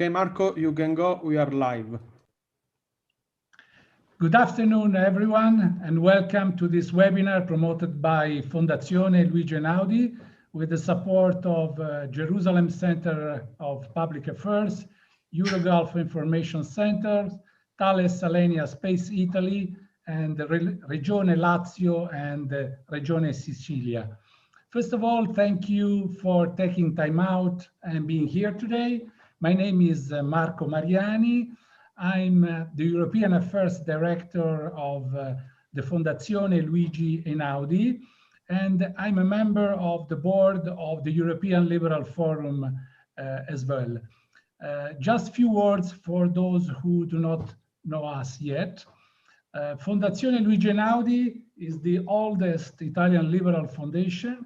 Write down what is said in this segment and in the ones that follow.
Okay, Marco, you can go. We are live. Good afternoon, everyone, and welcome to this webinar promoted by Fondazione Luigi Einaudi with the support of Jerusalem Center of Public Affairs, Eurogulf Information Center, Thales Alenia Space Italy, and Regione Lazio and Regione Sicilia. First of all, thank you for taking time out and being here today. My name is Marco Mariani. I'm the European Affairs Director of the Fondazione Luigi Einaudi, and I'm a member of the board of the European Liberal Forum as well. Just a few words for those who do not know us yet. Fondazione Luigi Einaudi is the oldest Italian liberal foundation,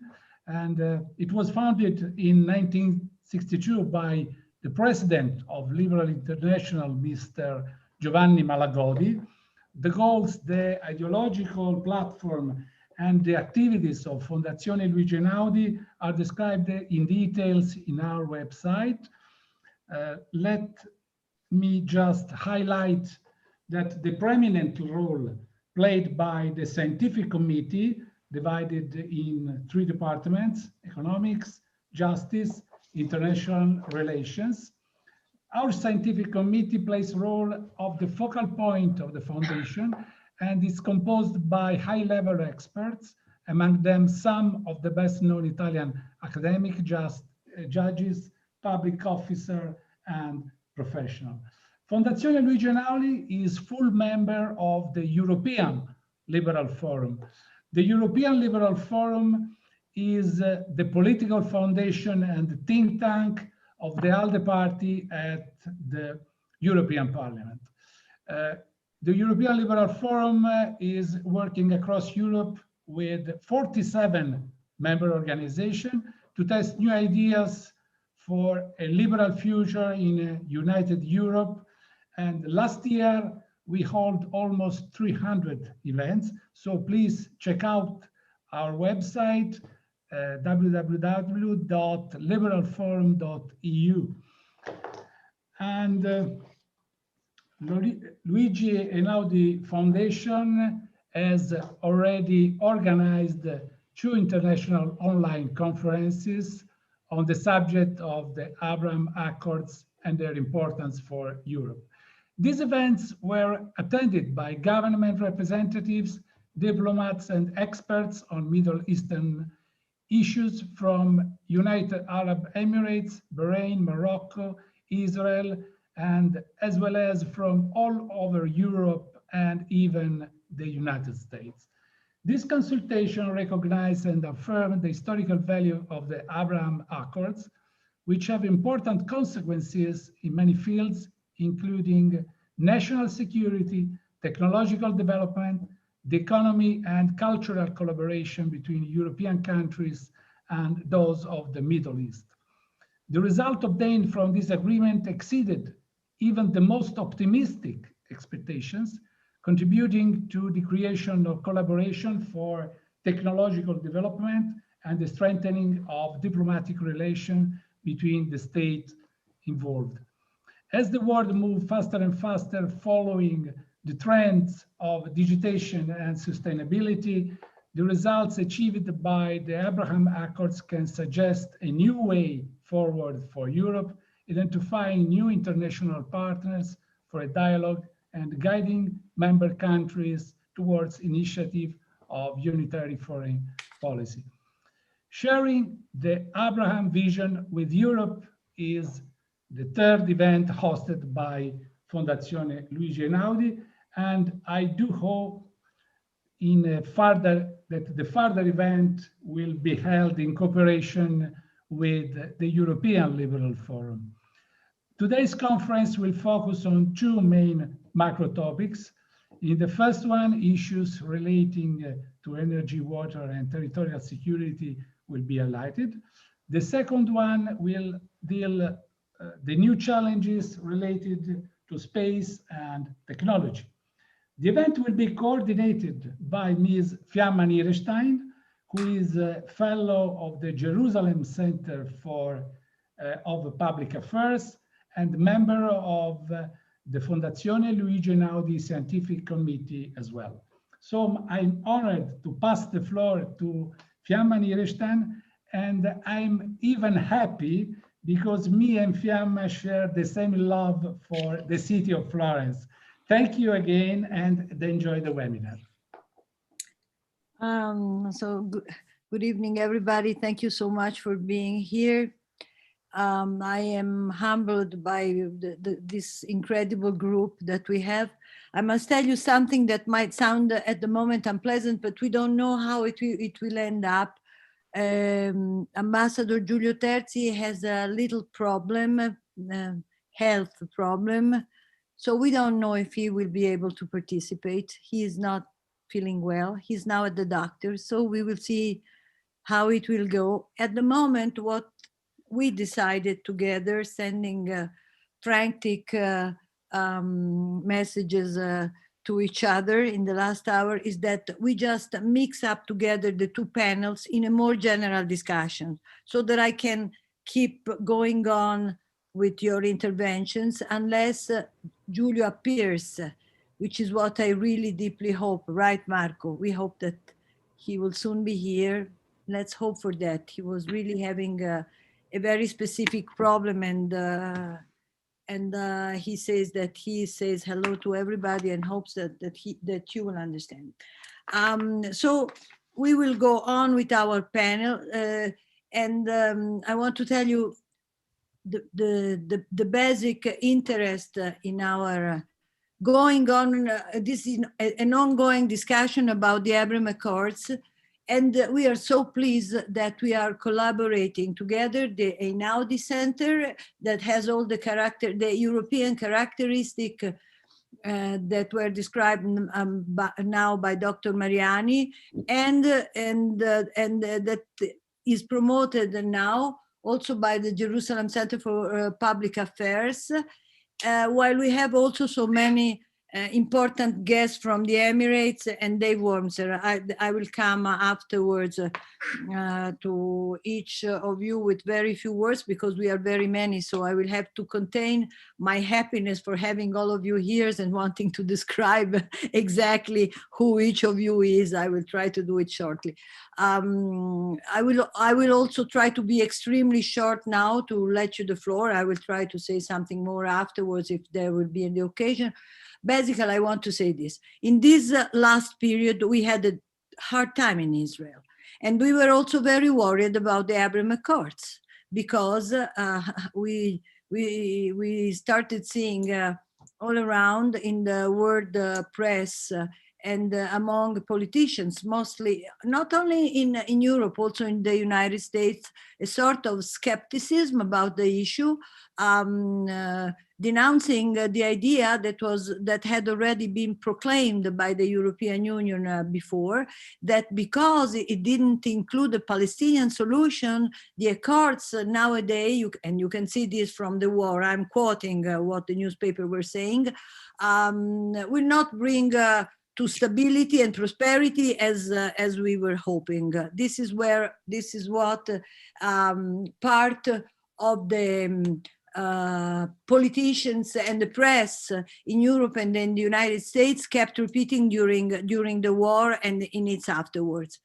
and it was founded in 1962 by the president of Liberal International, Mr. Giovanni Malagodi. The goals, the ideological platform, and the activities of Fondazione Luigi Einaudi are described in details in our website. Let me just highlight that the prominent role played by the scientific committee, divided in three departments: economics, justice, international relations. Our scientific committee plays a role of the focal point of the foundation and is composed by high-level experts, among them some of the best-known Italian academic judges, public officers, and professionals. Fondazione Luigi Einaudi is full member of the European Liberal Forum. The European Liberal Forum is the political foundation and think tank of the ALDE party at the European Parliament. The European Liberal Forum is working across Europe with 47 member organizations to test new ideas for a liberal future in a united Europe. And last year, we held almost 300 events. So please check out our website, www.liberalforum.eu. And Luigi Einaudi Foundation has already organized 2 international online conferences on the subject of the Abraham Accords and their importance for Europe. These events were attended by government representatives, diplomats, and experts on Middle Eastern issues from United Arab Emirates, Bahrain, Morocco, Israel, and as well as from all over Europe and even the United States. This consultation recognized and affirmed the historical value of the Abraham Accords, which have important consequences in many fields, including national security, technological development, the economy, and cultural collaboration between European countries and those of the Middle East. The result obtained from this agreement exceeded even the most optimistic expectations, contributing to the creation of collaboration for technological development and the strengthening of diplomatic relations between the states involved. As the world moved faster and faster following the trends of digitization and sustainability, the results achieved by the Abraham Accords can suggest a new way forward for Europe, identifying new international partners for a dialogue and guiding member countries towards initiative of unitary foreign policy. Sharing the Abraham vision with Europe is the third event hosted by Fondazione Luigi Einaudi, and I do hope that the further event will be held in cooperation with the European Liberal Forum. Today's conference will focus on 2 main macro topics. In the first one, issues relating to energy, water, and territorial security will be highlighted. The second one will deal the new challenges related to space and technology. The event will be coordinated by Ms. Fiamma Nierestein, who is a fellow of the Jerusalem Center of Public Affairs and member of the Fondazione Luigi Einaudi Scientific Committee as well. So I'm honored to pass the floor to Fiamma Nirestan, and I'm even happy because me and Fiamma share the same love for the city of Florence. Thank you again and enjoy the webinar. Good evening, everybody. Thank you so much for being here. I am humbled by this incredible group that we have. I must tell you something that might sound at the moment unpleasant, but we don't know how it will end up. Ambassador Giulio Terzi has a little problem, health problem. So we don't know if he will be able to participate. He is not feeling well. He's now at the doctor. So we will see how it will go. At the moment, what we decided together, sending frantic messages to each other in the last hour, is that we just mix up together the two panels in a more general discussion so that I can keep going on with your interventions unless Giulio appears, which is what I really deeply hope, right, Marco? We hope that he will soon be here. Let's hope for that. He was really having a very specific problem, and he says that he says hello to everybody and hopes that you will understand. So we will go on with our panel, and I want to tell you the basic interest in our going on. This is an ongoing discussion about the Abraham Accords. And we are so pleased that we are collaborating together, the Einaudi Center that has all the European characteristic that were described now by Dr. Mariani, and that is promoted now also by the Jerusalem Center for Public Affairs, while we have also so many important guests from the Emirates and Dave Wormser. I will come afterwards to each of you with very few words because we are very many. So I will have to contain my happiness for having all of you here and wanting to describe exactly who each of you is. I will try to do it shortly. I will also try to be extremely short now to let you the floor. I will try to say something more afterwards if there will be the occasion. Basically, I want to say this. In this last period, we had a hard time in Israel. And we were also very worried about the Abraham Accords because we started seeing all around in the world press and among politicians, mostly, not only in Europe, also in the United States, a sort of skepticism about the issue, denouncing the idea that had already been proclaimed by the European Union before, that because it didn't include the Palestinian solution, the accords nowadays, and you can see this from the war, I'm quoting what the newspaper were saying, will not bring to stability and prosperity as we were hoping. This is what part of the politicians and the press in Europe and in the United States kept repeating during the war and in its afterwards.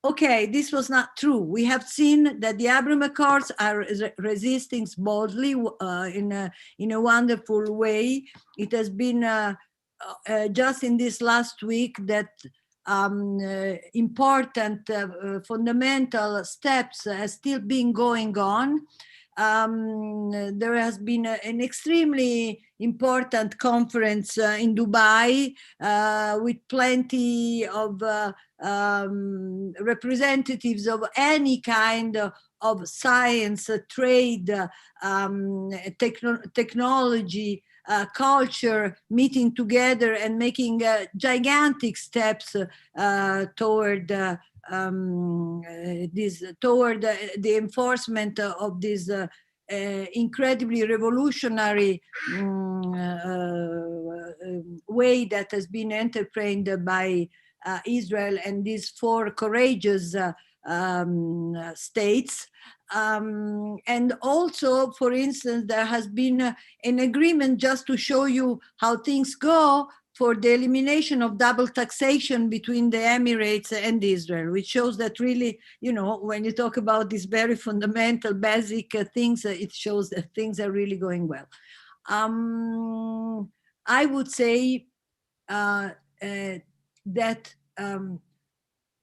Okay, this was not true. We have seen that the Abraham Accords are resisting boldly in a wonderful way. It has been just in this last week that important fundamental steps have still been going on. There has been an extremely important conference in Dubai with plenty of representatives of any kind of science, trade, technology, culture meeting together and making gigantic steps toward the enforcement of this incredibly revolutionary way that has been entreprened by Israel and these four courageous states. And also, for instance, there has been an agreement, just to show you how things go, for the elimination of double taxation between the Emirates and Israel, which shows that really, you know, when you talk about these very fundamental, basic things, it shows that things are really going well. I would say that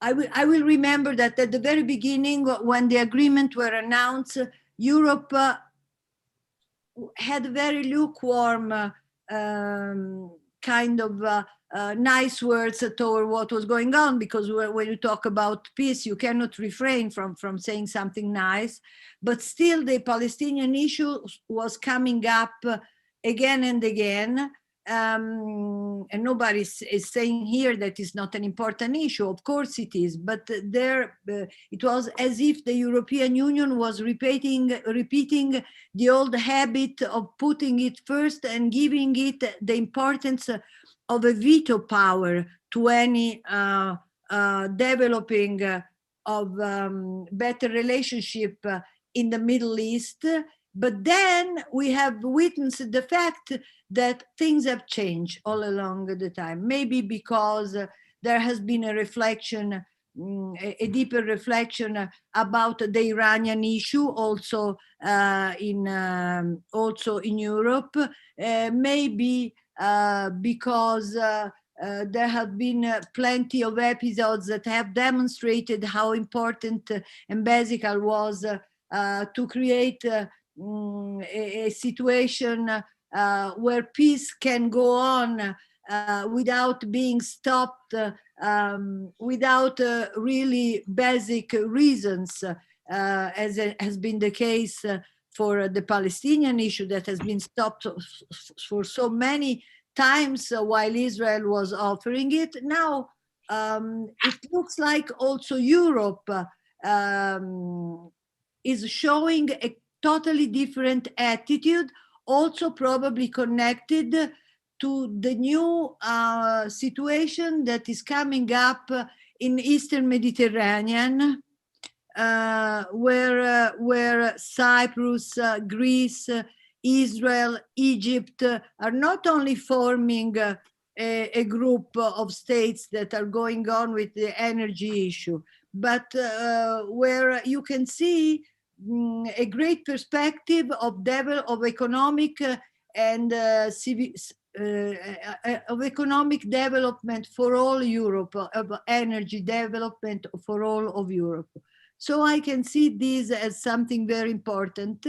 I will remember that at the very beginning, when the agreement were announced, Europe had very lukewarm kind of nice words toward what was going on, because when you talk about peace, you cannot refrain from saying something nice. But still, the Palestinian issue was coming up again and again. And nobody is saying here that it's not an important issue. Of course it is, but it was as if the European Union was repeating the old habit of putting it first and giving it the importance of a veto power to any developing of better relationship in the Middle East. But then we have witnessed the fact that things have changed all along the time. Maybe because there has been a reflection, a deeper reflection about the Iranian issue, also in Europe. Maybe because there have been plenty of episodes that have demonstrated how important and basic it was to create a situation where peace can go on without being stopped, without really basic reasons, as has been the case for the Palestinian issue that has been stopped for so many times while Israel was offering it. Now it looks like also Europe is showing a totally different attitude, also probably connected to the new situation that is coming up in Eastern Mediterranean, where Cyprus, Greece, Israel, Egypt are not only forming a group of states that are going on with the energy issue, but where you can see a great perspective of economic and of economic development for all Europe, of energy development for all of Europe. So I can see this as something very important,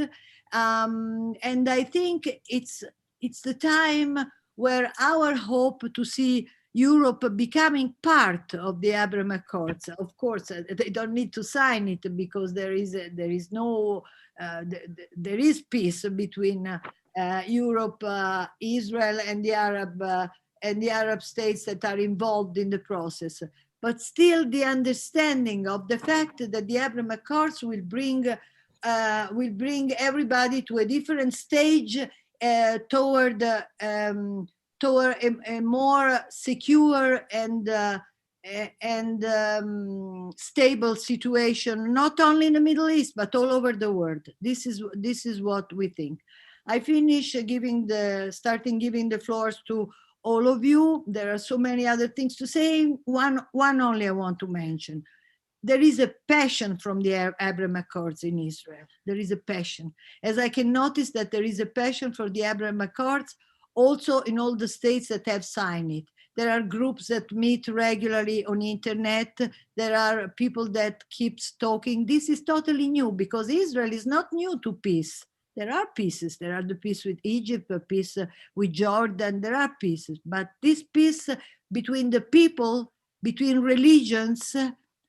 and I think it's the time where our hope to see Europe becoming part of the Abraham Accords. Of course, they don't need to sign it because there is peace between Europe, Israel, and the Arab states that are involved in the process. But still, the understanding of the fact that the Abraham Accords will bring everybody to a different stage toward a more secure and stable situation, not only in the Middle East, but all over the world. This is what we think. I finish starting giving the floors to all of you. There are so many other things to say. One only I want to mention. There is a passion from the Abraham Accords in Israel. There is a passion. As I can notice that there is a passion for the Abraham Accords also in all the states that have signed it. There are groups that meet regularly on the internet. There are people that keep talking. This is totally new because Israel is not new to peace. There are pieces. There are the peace with Egypt, the peace with Jordan. There are pieces. But this peace between the people, between religions,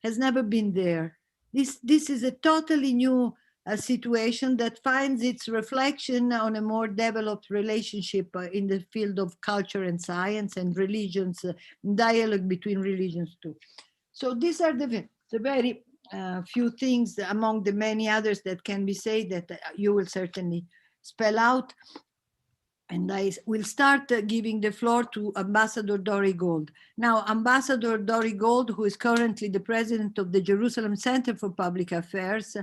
has never been there. This is a totally new situation that finds its reflection on a more developed relationship in the field of culture and science and religions, dialogue between religions too. So these are the very few things among the many others that can be said that you will certainly spell out. And I will start giving the floor to Ambassador Dori Gold. Now, Ambassador Dori Gold, who is currently the president of the Jerusalem Center for Public Affairs,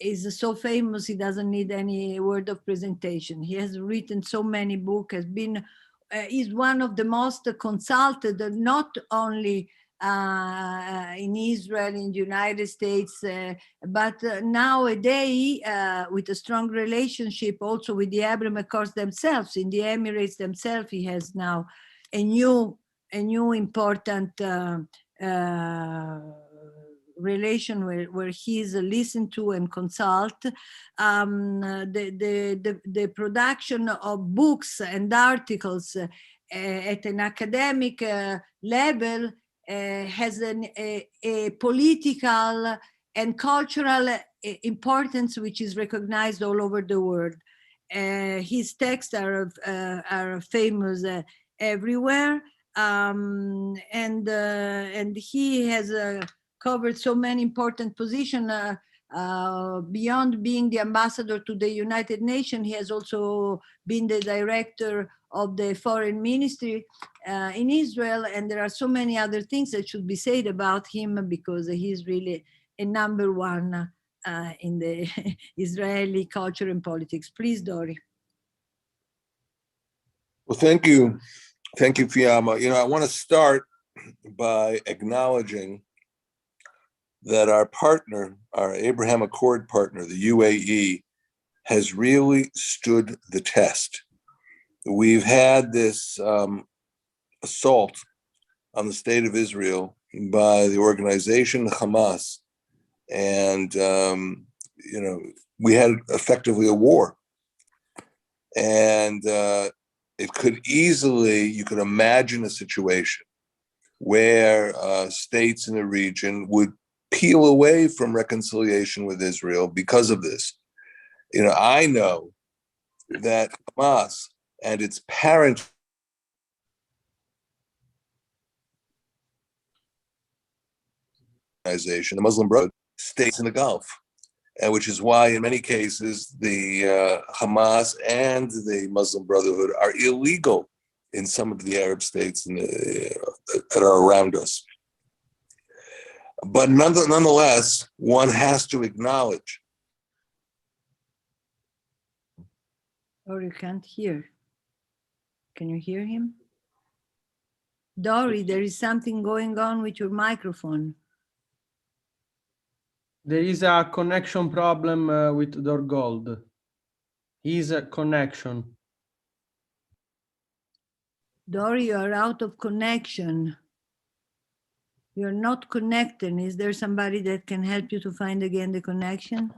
is so famous he doesn't need any word of presentation. He has written so many books, has been, is one of the most consulted, not only in Israel, in the United States, but nowadays with a strong relationship also with the Abraham Accords themselves, in the Emirates themselves, he has now a new important relation where he is listened to and consult. The production of books and articles at an academic level has a political and cultural importance which is recognized all over the world. His texts are famous everywhere, and he has covered so many important positions. Beyond being the ambassador to the United Nations, he has also been the director of the foreign ministry in Israel, and there are so many other things that should be said about him because he's really a number one in the Israeli culture and politics. Please, Dori. Well, thank you. Thank you, Fiamma. You know, I want to start by acknowledging that our partner, our Abraham Accord partner, the UAE, has really stood the test. We've had this assault on the state of Israel by the organization Hamas, and you know, we had effectively a war. And it could easily, you could imagine a situation where states in the region would peel away from reconciliation with Israel because of this. You know, I know that Hamas and its parent organization, the Muslim Brotherhood, states in the Gulf, and which is why in many cases the Hamas and the Muslim Brotherhood are illegal in some of the Arab states that are around us. But nonetheless, one has to acknowledge. Or you can't hear. Can you hear him? Dori, there is something going on with your microphone. There is a connection problem with Dor Gold. His connection. Dori, you are out of connection. You're not connected. Is there somebody that can help you to find again the connection?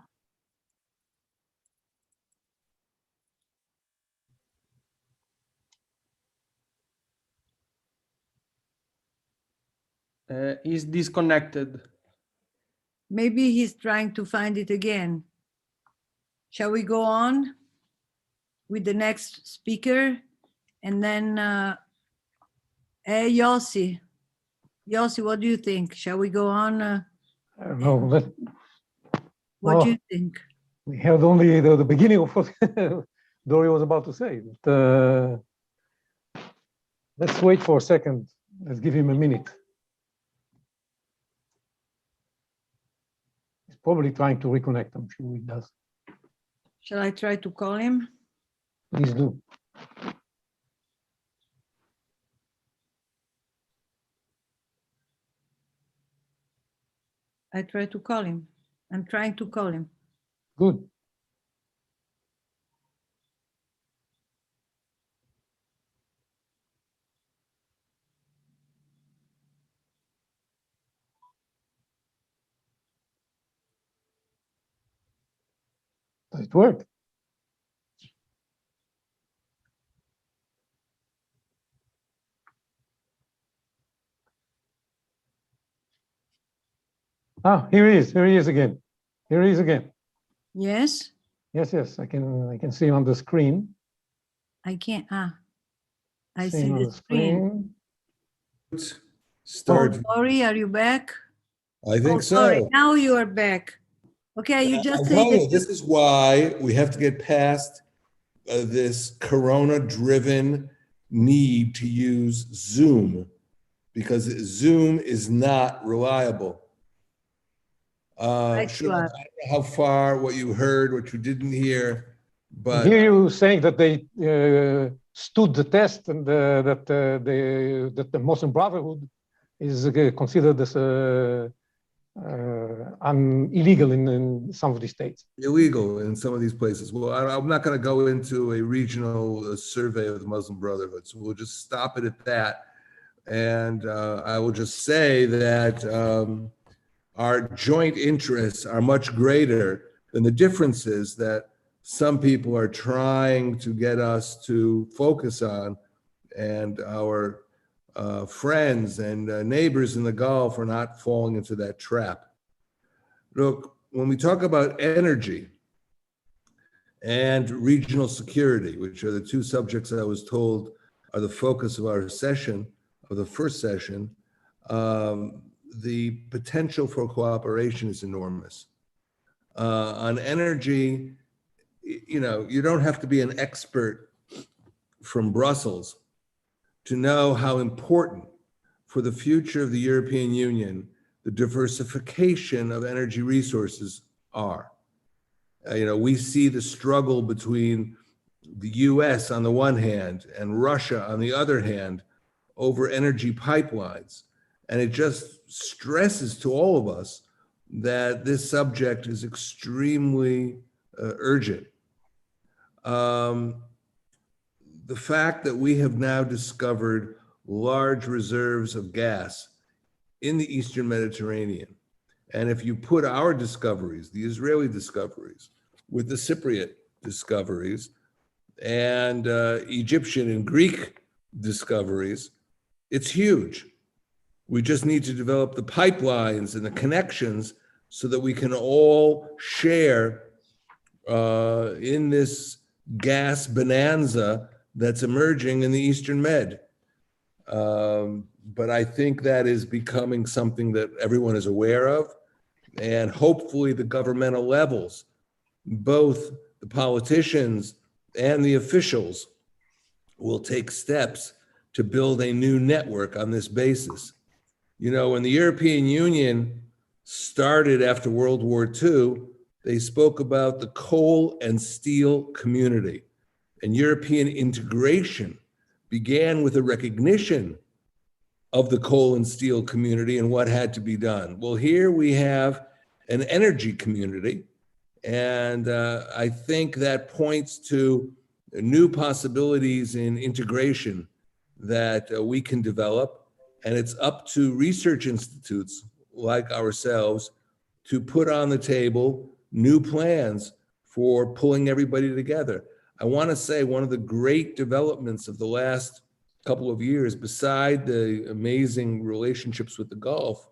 He's disconnected. Maybe he's trying to find it again. Shall we go on with the next speaker? And then, Yossi. Yossi, what do you think? Shall we go on? I don't know. What do you think? We heard only the beginning of what Dori was about to say. But, let's wait for a second. Let's give him a minute. He's probably trying to reconnect. I'm sure he does. Shall I try to call him? Please do. I try to call him. I'm trying to call him. Good. Does it work? Ah, here he is. Here he is again. Here he is again. Yes? Yes, I can see him on the screen. I can't. I See see him on the screen. Start. Oh, Dori, are you back? I think so. Sorry, now you are back. Okay, you just I'm say telling you, that. this is why we have to get past this corona-driven need to use Zoom, because Zoom is not reliable. I don't know how far, what you heard, what you didn't hear, but I hear you saying that they stood the test, and that the Muslim Brotherhood is considered as illegal in some of these states. Illegal in some of these places. Well, I'm not going to go into a regional survey of the Muslim Brotherhood, so we'll just stop it at that. And I will just say that our joint interests are much greater than the differences that some people are trying to get us to focus on, and our friends and neighbors in the Gulf are not falling into that trap. Look, when we talk about energy and regional security, which are the two subjects I was told are the focus of our session, of the first session, the potential for cooperation is enormous. On energy, you don't have to be an expert from Brussels to know how important for the future of the European Union the diversification of energy resources are. We see the struggle between the US on the one hand and Russia on the other hand over energy pipelines. And it just stresses to all of us that this subject is extremely urgent. The fact that we have now discovered large reserves of gas in the Eastern Mediterranean, and if you put our discoveries, the Israeli discoveries, with the Cypriot discoveries and Egyptian and Greek discoveries, it's huge. We just need to develop the pipelines and the connections so that we can all share in this gas bonanza that's emerging in the Eastern Med. But I think that is becoming something that everyone is aware of, and hopefully the governmental levels, both the politicians and the officials, will take steps to build a new network on this basis. When the European Union started after World War II, they spoke about the coal and steel community, and European integration began with a recognition of the coal and steel community and what had to be done. Well, here we have an energy community, and I think that points to new possibilities in integration that we can develop, and it's up to research institutes like ourselves to put on the table new plans for pulling everybody together. I want to say one of the great developments of the last couple of years, beside the amazing relationships with the Gulf,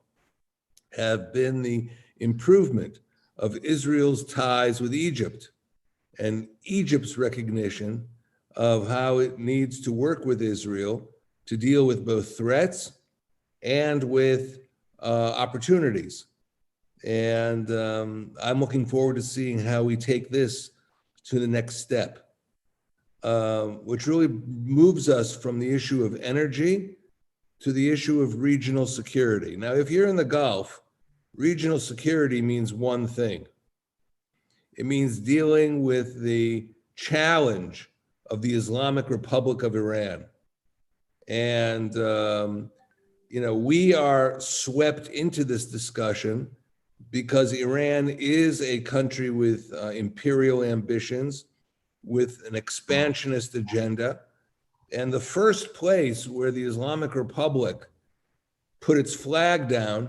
have been the improvement of Israel's ties with Egypt and Egypt's recognition of how it needs to work with Israel to deal with both threats and with opportunities. And I'm looking forward to seeing how we take this to the next step, which really moves us from the issue of energy to the issue of regional security. Now, if you're in the Gulf, regional security means one thing. It means dealing with the challenge of the Islamic Republic of Iran. And, we are swept into this discussion because Iran is a country with imperial ambitions, with an expansionist agenda. And the first place where the Islamic Republic put its flag down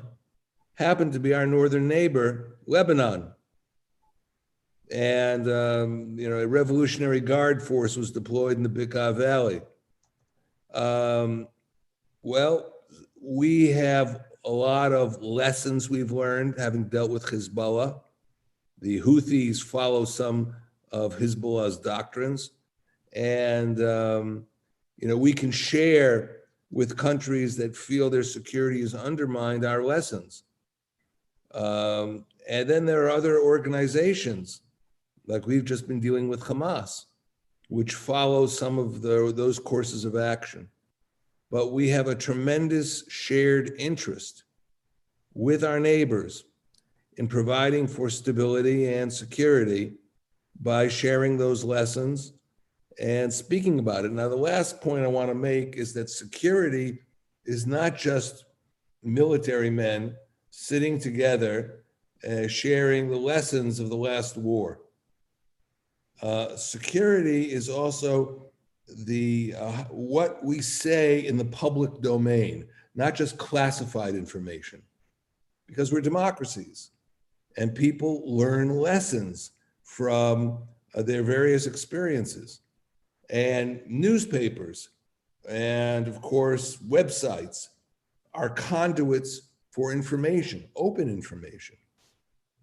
happened to be our northern neighbor, Lebanon. And, a Revolutionary Guard force was deployed in the Bekaa Valley. Well, we have a lot of lessons we've learned having dealt with Hezbollah. The Houthis follow some of Hezbollah's doctrines. And, we can share with countries that feel their security is undermined our lessons. And then there are other organizations, like we've just been dealing with Hamas, which follows some of those courses of action. But we have a tremendous shared interest with our neighbors in providing for stability and security by sharing those lessons and speaking about it. Now, the last point I want to make is that security is not just military men sitting together, sharing the lessons of the last war. Security is also what we say in the public domain, not just classified information, because we're democracies and people learn lessons from their various experiences. And newspapers and, of course, websites are conduits for information, open information.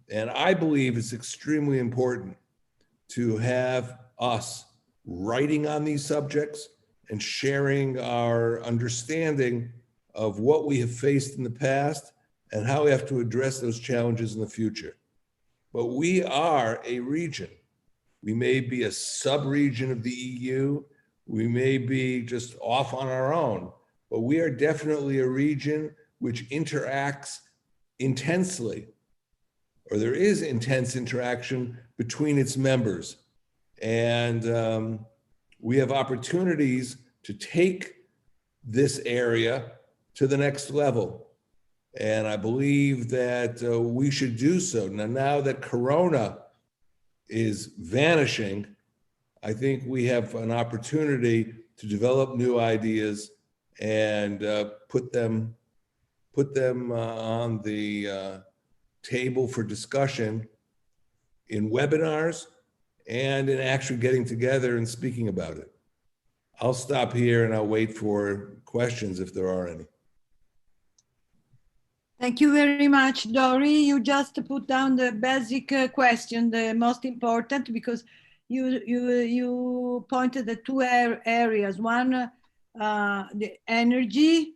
And I believe it's extremely important to have us writing on these subjects and sharing our understanding of what we have faced in the past and how we have to address those challenges in the future. But we are a region. We may be a sub-region of the EU. We may be just off on our own, but we are definitely a region which interacts intensely, or there is intense interaction between its members. And we have opportunities to take this area to the next level. And I believe that we should do so. Now that Corona is vanishing, I think we have an opportunity to develop new ideas and put them on the table for discussion in webinars and in actually getting together and speaking about it. I'll stop here and I'll wait for questions if there are any. Thank you very much, Dory. You just put down the basic question, the most important, because you pointed at two areas. One, the energy,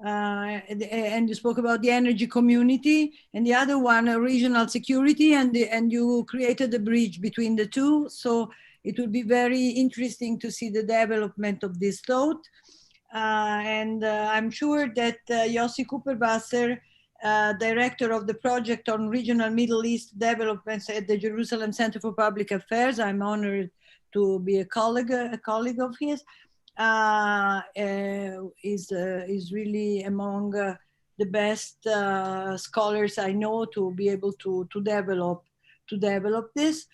and you spoke about the energy community, and the other one, regional security, and you created a bridge between the two. So it will be very interesting to see the development of this thought. And I'm sure that Yossi Cooperwasser, director of the project on regional Middle East developments at the Jerusalem Center for Public Affairs. I'm honored to be a colleague of his. Is really among the best scholars I know to be able to develop this.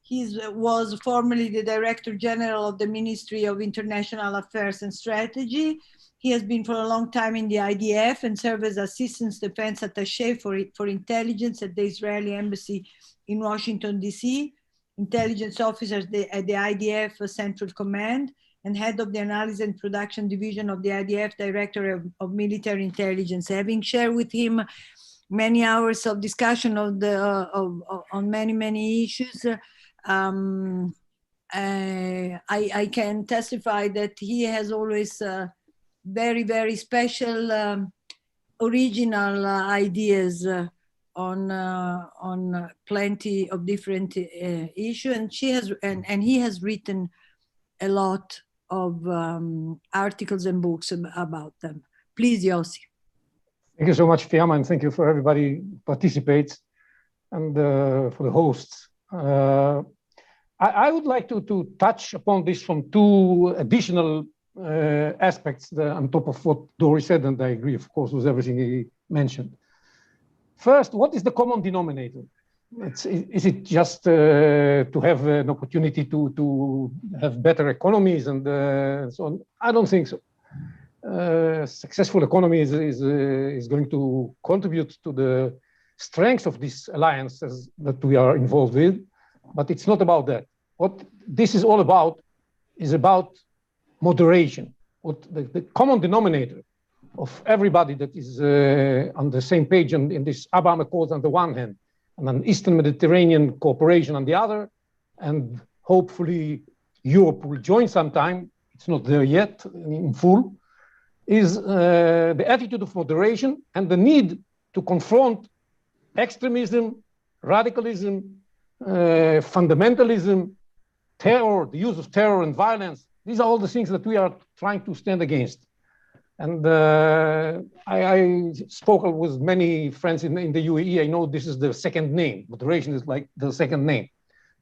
He was formerly the Director General of the Ministry of International Affairs and Strategy. He has been for a long time in the IDF and served as Assistant Defense Attaché for Intelligence at the Israeli Embassy in Washington, D.C., Intelligence Officer at the IDF Central Command, and Head of the Analysis and Production Division of the IDF, Director of Military Intelligence. Having shared with him many hours of discussion on many issues, I can testify that he has always very, very special, original ideas on plenty of different issues, and he has written a lot of articles and books about them. Please, Yossi. Thank you so much, Fiamma, and thank you for everybody who participates and for the hosts. I would like to touch upon this from two additional aspects on top of what Dory said, and I agree, of course, with everything he mentioned. First, what is the common denominator? Is it just to have an opportunity to have better economies and so on? I don't think so. Successful economy is going to contribute to the strength of these alliances that we are involved with, but it's not about that. What this is all about is about moderation. What the common denominator of everybody that is on the same page in this Abraham Accords on the one hand, and an Eastern Mediterranean cooperation on the other, and hopefully Europe will join sometime, it's not there yet in full, is the attitude of moderation and the need to confront extremism, radicalism, fundamentalism, terror, the use of terror and violence. These are all the things that we are trying to stand against. And I spoke with many friends in the UAE. I know this is the second name. Moderation is like the second name.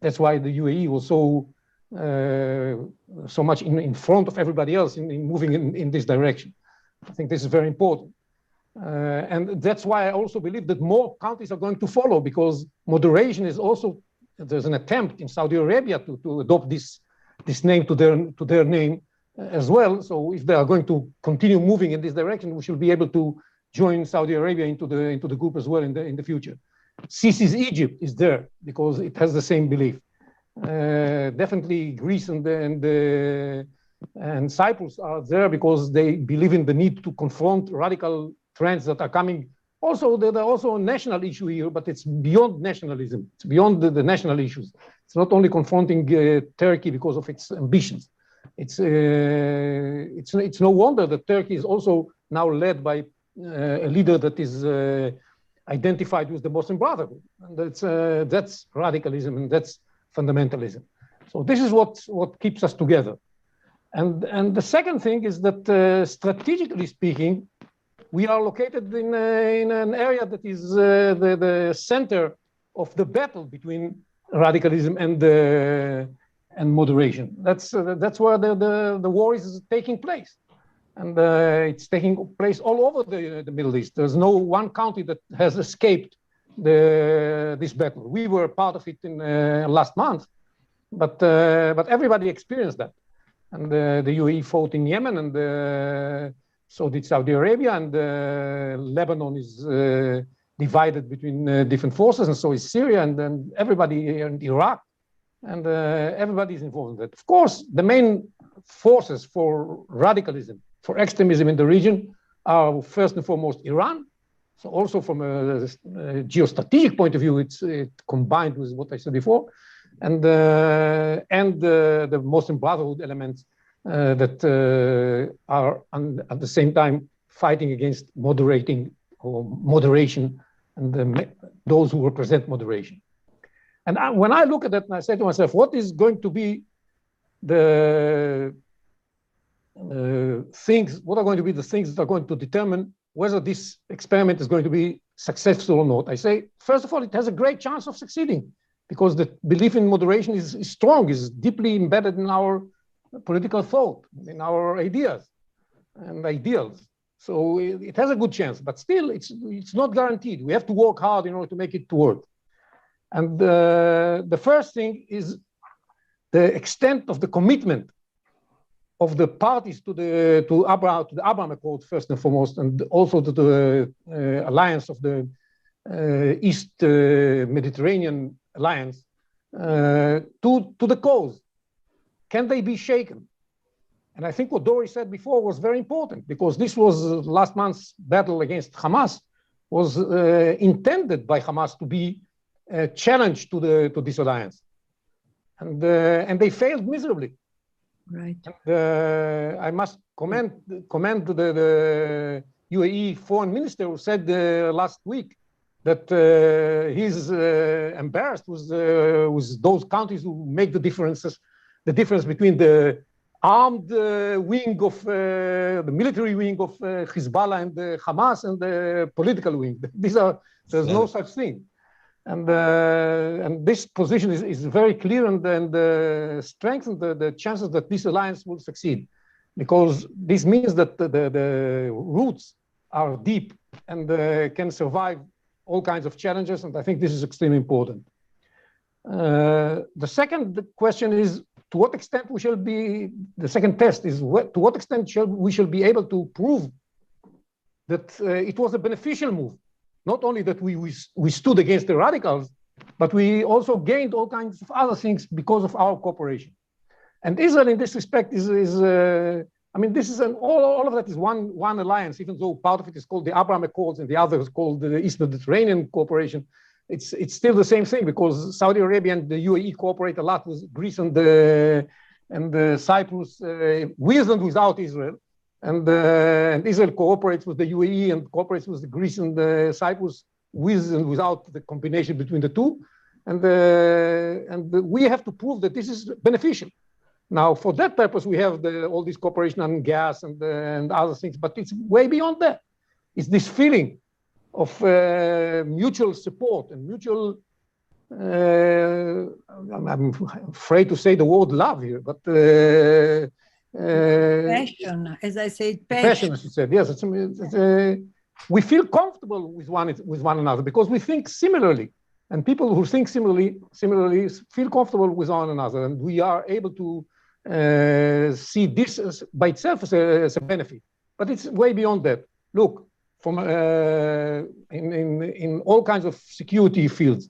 That's why the UAE was so much in front of everybody else in moving in this direction. I think this is very important. And that's why I also believe that more countries are going to follow, because moderation is also, there's an attempt in Saudi Arabia to adopt this name to their name as well. So if they are going to continue moving in this direction, we should be able to join Saudi Arabia into the group as well in the future. Sisi's Egypt is there because it has the same belief. Definitely Greece and Cyprus are there because they believe in the need to confront radical trends that are coming. Also, there's also a national issue here, but it's beyond nationalism. It's beyond the national issues. It's not only confronting Turkey because of its ambitions. It's no wonder that Turkey is also now led by a leader that is identified with the Muslim Brotherhood. And that's radicalism and that's fundamentalism. So this is what keeps us together. And the second thing is that strategically speaking, we are located in an area that is the center of the battle between radicalism and moderation. That's where the war is taking place. And it's taking place all over the Middle East. There's no one country that has escaped this battle. We were part of it in last month, but everybody experienced that. And the UAE fought in Yemen, and so did Saudi Arabia, and Lebanon is divided between different forces, and so is Syria, and then everybody in Iraq, and everybody is involved in that. Of course, the main forces for radicalism, for extremism in the region are first and foremost Iran. So also from a geostrategic point of view, it's combined with what I said before, and the Muslim Brotherhood elements that are at the same time fighting against moderation and those who represent moderation. And when I look at that, and I say to myself, what is going to be the things? What are going to be the things that are going to determine whether this experiment is going to be successful or not? I say, first of all, it has a great chance of succeeding because the belief in moderation is strong, is deeply embedded in our political thought, in our ideas and ideals. So it has a good chance, but still it's not guaranteed. We have to work hard in order to make it work. And the first thing is the extent of the commitment of the parties to the Abraham Accord, first and foremost, and also to the alliance of the East Mediterranean Alliance, to the cause. Can they be shaken? And I think what Dory said before was very important, because this was last month's battle against Hamas was intended by Hamas to be a challenge to this alliance, and they failed miserably. Right. And, I must commend the UAE foreign minister who said last week that he's embarrassed with those countries who make the difference between the armed wing of the military wing of Hezbollah and Hamas and the political wing. There's no such thing. And this position is very clear and strengthens the chances that this alliance will succeed, because this means that the roots are deep and can survive all kinds of challenges. And I think this is extremely important. The second question is, to what extent we shall be, the second test is, to what extent we shall be able to prove that it was a beneficial move. Not only that we stood against the radicals, but we also gained all kinds of other things because of our cooperation. And Israel, in this respect, this is all of that is one alliance, even though part of it is called the Abraham Accords and the other is called the East Mediterranean Cooperation. It's still the same thing, because Saudi Arabia and the UAE cooperate a lot with Greece and Cyprus, with and without Israel. And Israel cooperates with the UAE and cooperates with Greece and Cyprus with and without the combination between the two. and we have to prove that this is beneficial. Now, for that purpose, we have all this cooperation on gas and other things, but it's way beyond that. It's this feeling of mutual support and mutual, I'm afraid to say the word love here, but passion, as I said, passion. As you said, yes. We feel comfortable with one another because we think similarly, and people who think similarly feel comfortable with one another, and we are able to see this by itself as a benefit. But it's way beyond that. Look, from in all kinds of security fields,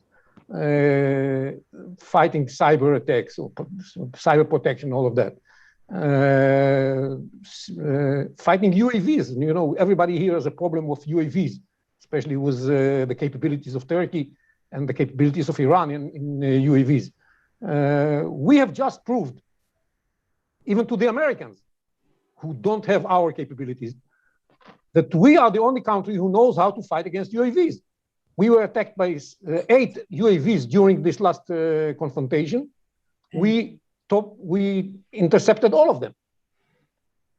fighting cyber attacks or cyber protection, all of that. Fighting UAVs. You know, everybody here has a problem with UAVs, especially with the capabilities of Turkey and the capabilities of Iran in UAVs. We have just proved, even to the Americans, who don't have our capabilities, that we are the only country who knows how to fight against UAVs. We were attacked by 8 UAVs during this last confrontation. We intercepted all of them.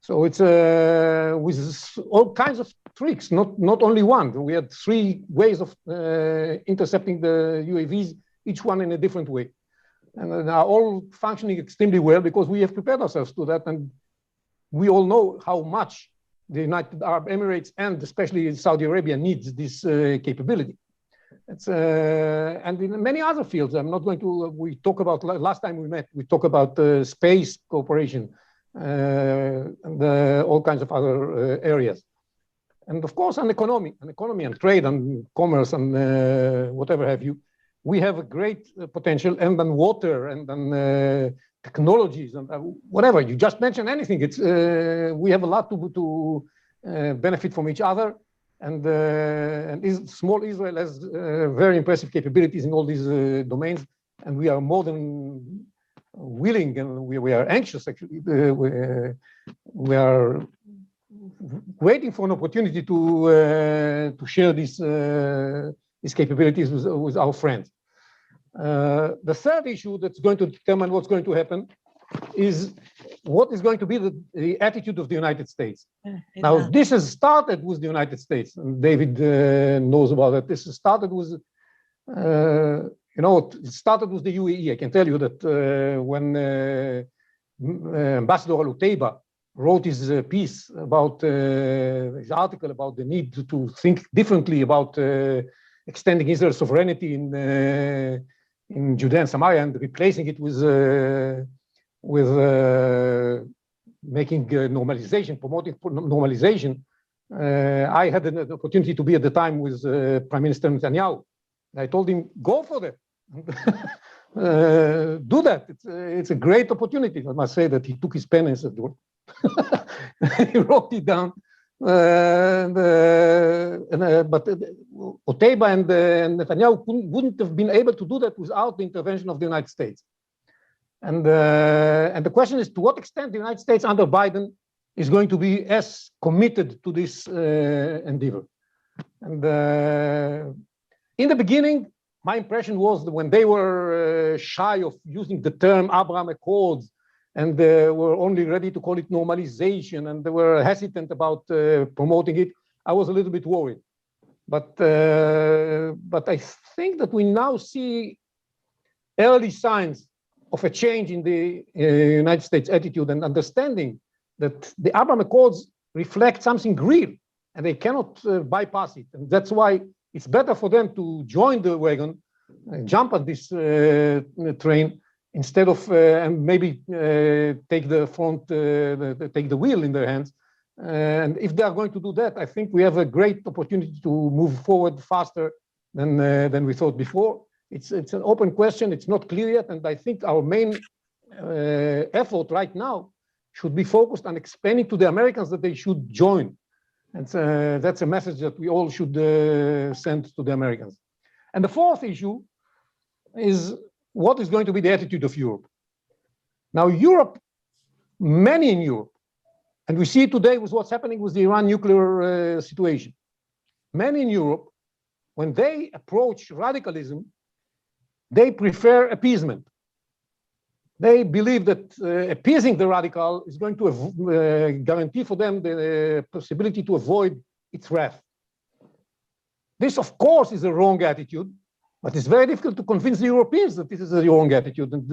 So it's with all kinds of tricks, not only one. We had 3 ways of intercepting the UAVs, each one in a different way. And they are all functioning extremely well because we have prepared ourselves to that. And we all know how much the United Arab Emirates and especially Saudi Arabia needs this capability. And in many other fields, I'm not going to, we talk about, last time we met, we talked about space cooperation and all kinds of other areas. And of course, on economy and trade and commerce and whatever have you, we have a great potential, and on water and on technologies and whatever. You just mention anything. It's we have a lot to benefit from each other. And small Israel has very impressive capabilities in all these domains, and we are more than willing, and we are anxious. Actually, we are waiting for an opportunity to share these capabilities with our friends. The third issue that's going to determine what's going to happen is what is going to be the attitude of the United States. Now, this has started with the United States, and David knows about it. This has started with, you know, it started with the UAE. I can tell you that when Ambassador Al-Utaiba wrote his piece about, his article about the need to think differently about extending Israel's sovereignty in Judea and Samaria and replacing it with making normalization, promoting normalization. I had an opportunity to be at the time with Prime Minister Netanyahu. I told him, go for that. Do that. It's a great opportunity. I must say that he took his pen and said, he wrote it down. But Oteiba and Netanyahu wouldn't have been able to do that without the intervention of the United States. And the question is, to what extent the United States under Biden is going to be as committed to this endeavor. And in the beginning, my impression was that when they were shy of using the term Abraham Accords, and they were only ready to call it normalization, and they were hesitant about promoting it, I was a little bit worried. But I think that we now see early signs of a change in the United States attitude and understanding that the Abraham Accords reflect something real, and they cannot bypass it. And that's why it's better for them to join the wagon, jump on this train, instead of and maybe take the front, take the wheel in their hands. And if they are going to do that, I think we have a great opportunity to move forward faster than we thought before. It's an open question. It's not clear yet, and I think our main effort right now should be focused on explaining to the Americans that they should join. And that's a message that we all should send to the Americans. And the fourth issue is, what is going to be the attitude of Europe? Now, Europe, many in Europe, and we see it today with what's happening with the Iran nuclear situation. Many in Europe, when they approach radicalism, they prefer appeasement. They believe that appeasing the radical is going to guarantee for them the possibility to avoid its wrath. This, of course, is a wrong attitude, but it's very difficult to convince the Europeans that this is a wrong attitude. And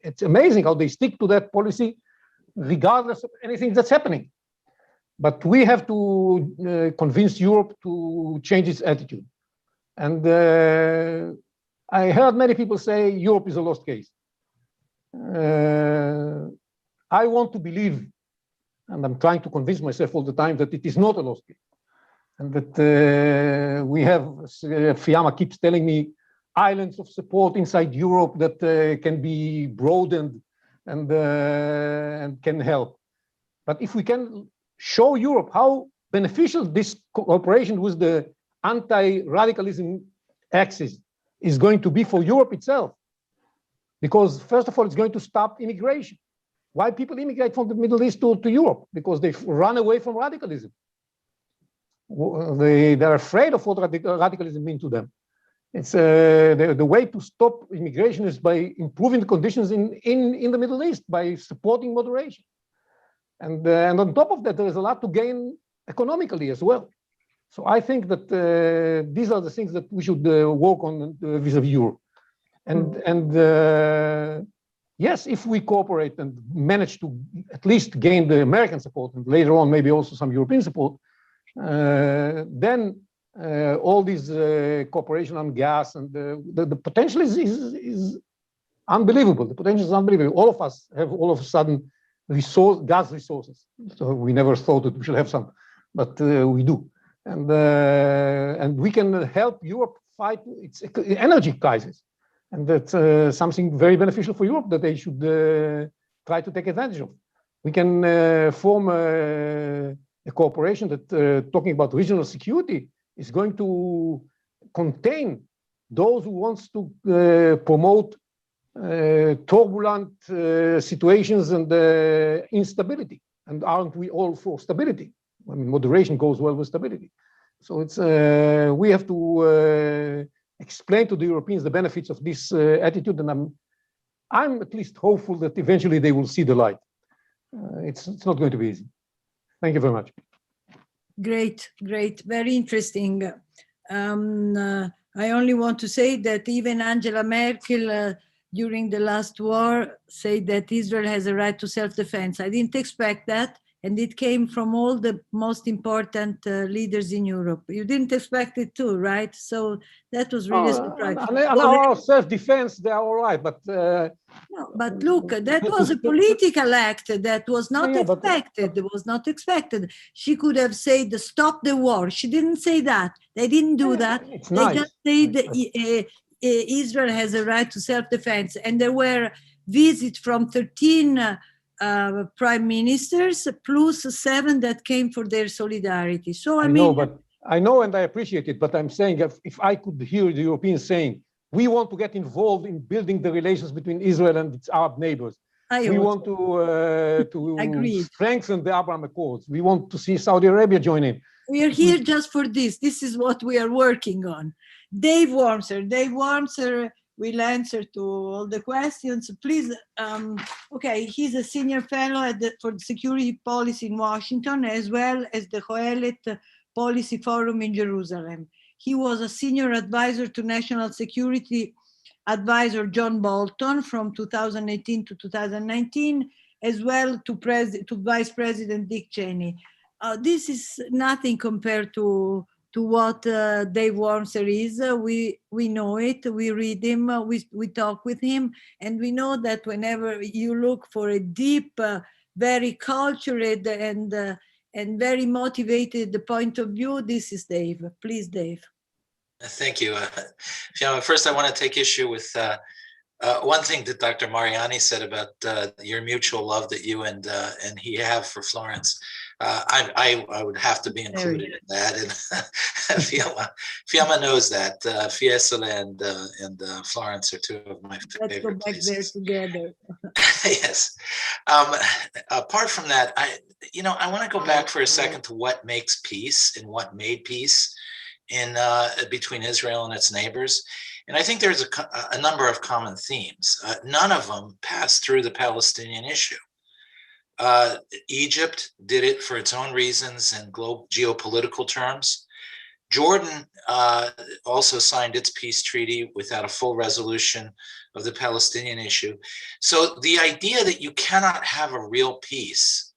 it's amazing how they stick to that policy regardless of anything that's happening. But we have to convince Europe to change its attitude. And I heard many people say Europe is a lost case. I want to believe, and I'm trying to convince myself all the time, that it is not a lost case. And that we have, Fiamma keeps telling me, islands of support inside Europe that can be broadened and can help. But if we can show Europe how beneficial this cooperation with the anti-radicalism axis is going to be for Europe itself, because first of all, it's going to stop immigration. Why people immigrate from the Middle East to Europe? Because they run away from radicalism. They're afraid of what radicalism means to them. It's the way to stop immigration is by improving the conditions in the Middle East, by supporting moderation. And on top of that, there is a lot to gain economically as well. So I think that these are the things that we should work on vis-a-vis Europe. And yes, if we cooperate and manage to at least gain the American support, and later on maybe also some European support, then all these cooperation on gas and the potential is unbelievable. The potential is unbelievable. All of us have all of a sudden gas resources. So we never thought that we should have some, but we do. And we can help Europe fight its energy crisis. And that's something very beneficial for Europe that they should try to take advantage of. We can form a cooperation that, talking about regional security, is going to contain those who wants to promote turbulent situations and instability. And aren't we all for stability? I mean, moderation goes well with stability. So it's we have to explain to the Europeans the benefits of this attitude, and I'm at least hopeful that eventually they will see the light. It's not going to be easy. Thank you very much. Great, great, very interesting. I only want to say that even Angela Merkel during the last war said that Israel has a right to self-defense. I didn't expect that. And it came from all the most important leaders in Europe. You didn't expect it too, right? So that was really a surprise. And our self-defense, they are all right, but... no, but look, that was a political act that was not expected. It was not expected. She could have said, stop the war. She didn't say that. They didn't do that. They just said Israel has a right to self-defense. And there were visits from 13 prime ministers, plus 7 that came for their solidarity. So I mean, I know and I appreciate it, but I'm saying if I could hear the Europeans saying, we want to get involved in building the relations between Israel and its Arab neighbors. We want to strengthen the Abraham Accords. We want to see Saudi Arabia join in. We are here just for this. This is what we are working on. Dave Wormser will answer to all the questions. Please, okay, he's a senior fellow for security policy in Washington, as well as the Coelet Policy Forum in Jerusalem. He was a senior advisor to National Security Advisor John Bolton from 2018 to 2019, as well to Vice President Dick Cheney. This is nothing compared to what Dave Wormser is. We know it, we read him, we talk with him, and we know that whenever you look for a deep, very cultured and very motivated point of view, this is Dave. Please, Dave. Thank you. First, I want to take issue with one thing that Dr. Mariani said about your mutual love that you and he have for Florence. I would have to be included in that, and Fiamma knows that. Fiesole and Florence are 2 of my favorite places. Let's go back there together. Yes. Apart from that, I want to go back for a second to what makes peace and what made peace in between Israel and its neighbors. And I think there's a number of common themes. None of them pass through the Palestinian issue. Egypt did it for its own reasons and global geopolitical terms. Jordan also signed its peace treaty without a full resolution of the Palestinian issue. So the idea that you cannot have a real peace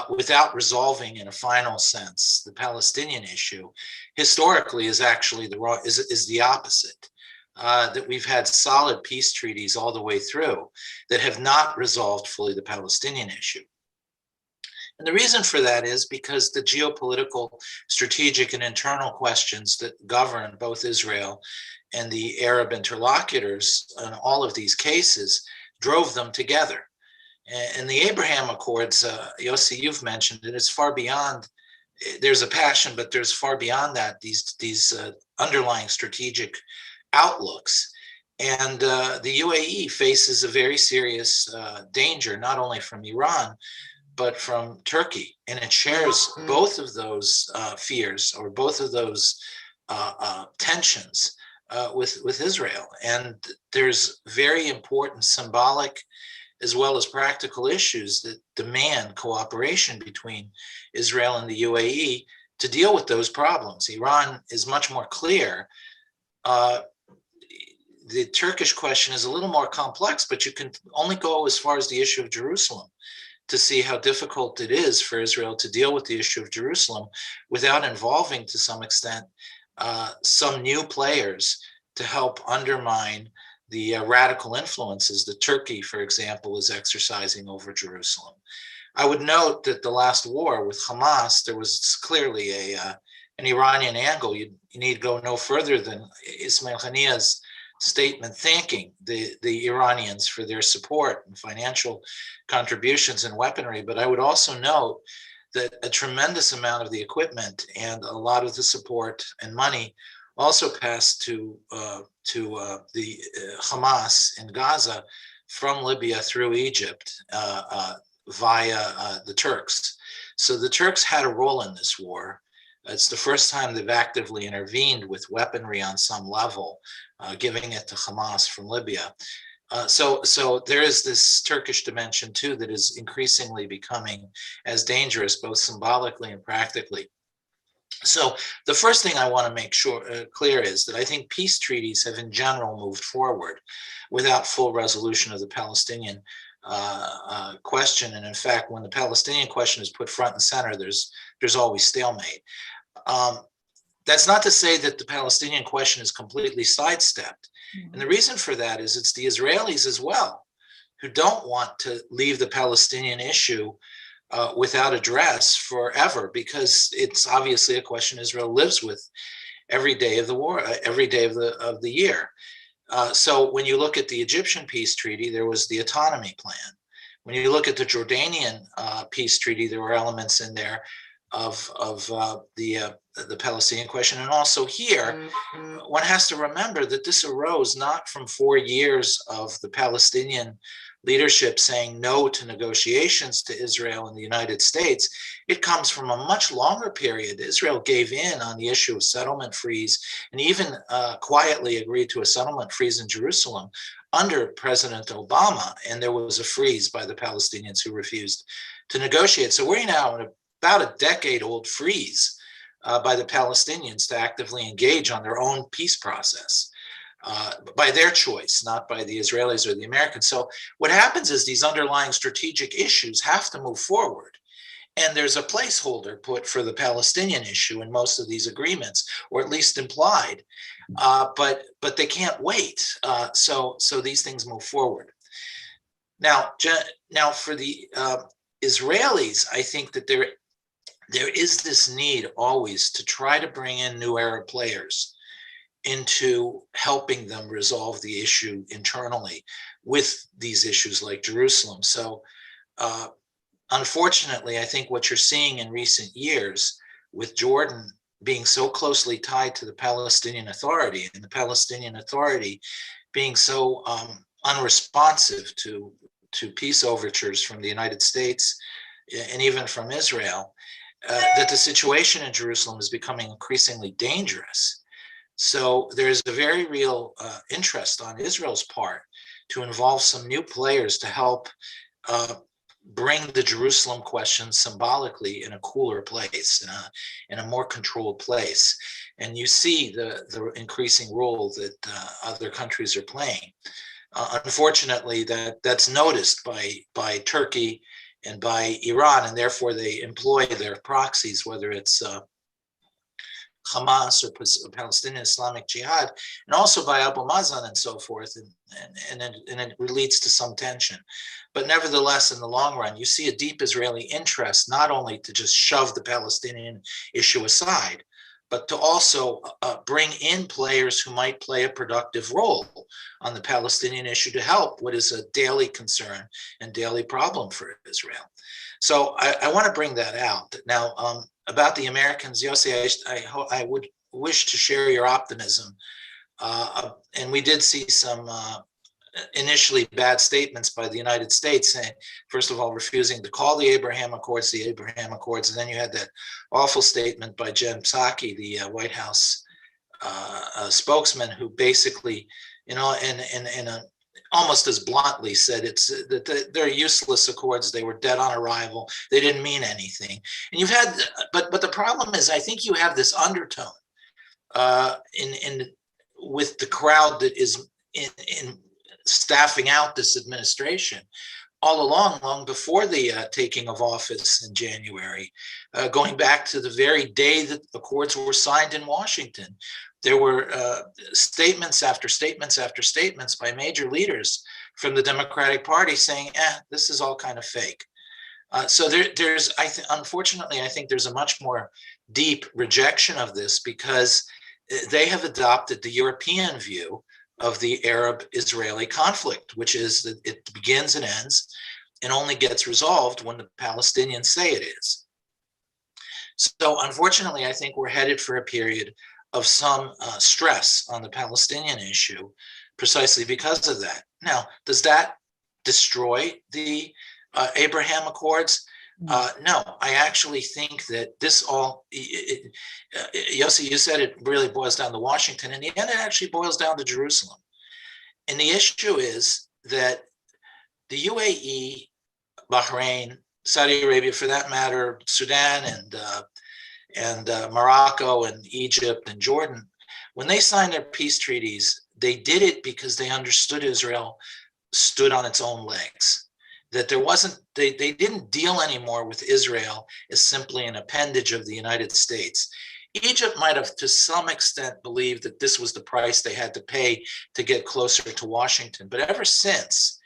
without resolving in a final sense the Palestinian issue historically is actually the opposite. That we've had solid peace treaties all the way through that have not resolved fully the Palestinian issue. And the reason for that is because the geopolitical, strategic, and internal questions that govern both Israel and the Arab interlocutors in all of these cases drove them together. And the Abraham Accords, Yossi, you've mentioned it, it's far beyond, there's a passion, but there's far beyond that, these underlying strategic outlooks. And the UAE faces a very serious danger, not only from Iran, but from Turkey. And it shares both of those fears or both of those tensions with Israel. And there's very important symbolic as well as practical issues that demand cooperation between Israel and the UAE to deal with those problems. Iran is much more clear. The Turkish question is a little more complex, but you can only go as far as the issue of Jerusalem to see how difficult it is for Israel to deal with the issue of Jerusalem without involving, to some extent, some new players to help undermine the radical influences that Turkey, for example, is exercising over Jerusalem. I would note that the last war with Hamas, there was clearly an Iranian angle. You need go no further than Ismail Haniyeh's statement thanking the Iranians for their support and financial contributions and weaponry. But I would also note that a tremendous amount of the equipment and a lot of the support and money also passed to the Hamas in Gaza from Libya through Egypt via the Turks. So the Turks had a role in this war. It's the first time they've actively intervened with weaponry on some level, giving it to Hamas from Libya. So there is this Turkish dimension too that is increasingly becoming as dangerous, both symbolically and practically. So the first thing I want to make sure clear is that I think peace treaties have in general moved forward without full resolution of the Palestinian question. And in fact, when the Palestinian question is put front and center, there's always stalemate. That's not to say that the Palestinian question is completely sidestepped. And the reason for that is it's the Israelis as well who don't want to leave the Palestinian issue without address forever, because it's obviously a question Israel lives with every day of the war, every day of the year. So when you look at the Egyptian peace treaty, there was the autonomy plan. When you look at the Jordanian peace treaty, there were elements in there of the Palestinian question. And also here, one has to remember that this arose not from 4 years of the Palestinian leadership saying no to negotiations to Israel and the United States. It comes from a much longer period. Israel gave in on the issue of settlement freeze and even quietly agreed to a settlement freeze in Jerusalem under President Obama. And there was a freeze by the Palestinians who refused to negotiate. So we're now in about a decade-old freeze by the Palestinians to actively engage on their own peace process. By their choice, not by the Israelis or the Americans. So what happens is these underlying strategic issues have to move forward. And there's a placeholder put for the Palestinian issue in most of these agreements, or at least implied, but they can't wait. So these things move forward. Now for the Israelis, I think that there is this need always to try to bring in new Arab players into helping them resolve the issue internally with these issues like Jerusalem. So unfortunately, I think what you're seeing in recent years with Jordan being so closely tied to the Palestinian Authority and the Palestinian Authority being so unresponsive to peace overtures from the United States and even from Israel, that the situation in Jerusalem is becoming increasingly dangerous. So there's a very real interest on Israel's part to involve some new players to help bring the Jerusalem question symbolically in a cooler place, in a more controlled place. And you see the increasing role that other countries are playing. Unfortunately, that's noticed by Turkey and by Iran, and therefore they employ their proxies, whether it's Hamas or Palestinian Islamic Jihad, and also by Abu Mazen and so forth, and it leads to some tension. But nevertheless, in the long run, you see a deep Israeli interest not only to just shove the Palestinian issue aside, but to also bring in players who might play a productive role on the Palestinian issue to help what is a daily concern and daily problem for Israel. So I want to bring that out. Now, about the Americans, Yossi, I would wish to share your optimism. And we did see some initially bad statements by the United States, saying, first of all, refusing to call the Abraham Accords, and then you had that awful statement by Jen Psaki, the White House spokesman, who basically, in almost as bluntly said that they're useless accords. They were dead on arrival. They didn't mean anything. And you've had, but the problem is, I think you have this undertone with the crowd that is in staffing out this administration all along, long before the taking of office in January, going back to the very day that accords were signed in Washington. There were statements after statements after statements by major leaders from the Democratic Party saying, this is all kind of fake. So there's, unfortunately, I think there's a much more deep rejection of this, because they have adopted the European view of the Arab-Israeli conflict, which is that it begins and ends and only gets resolved when the Palestinians say it is. So unfortunately, I think we're headed for a period of some stress on the Palestinian issue precisely because of that. Now, does that destroy the Abraham Accords? No, I actually think that this all, Yossi, you said it really boils down to Washington. In the end, it actually boils down to Jerusalem. And the issue is that the UAE, Bahrain, Saudi Arabia, for that matter, Sudan and Morocco and Egypt and Jordan, when they signed their peace treaties, they did it because they understood Israel stood on its own legs. That there wasn't, they didn't deal anymore with Israel as simply an appendage of the United States. Egypt might have to some extent believed that this was the price they had to pay to get closer to Washington. But ever since,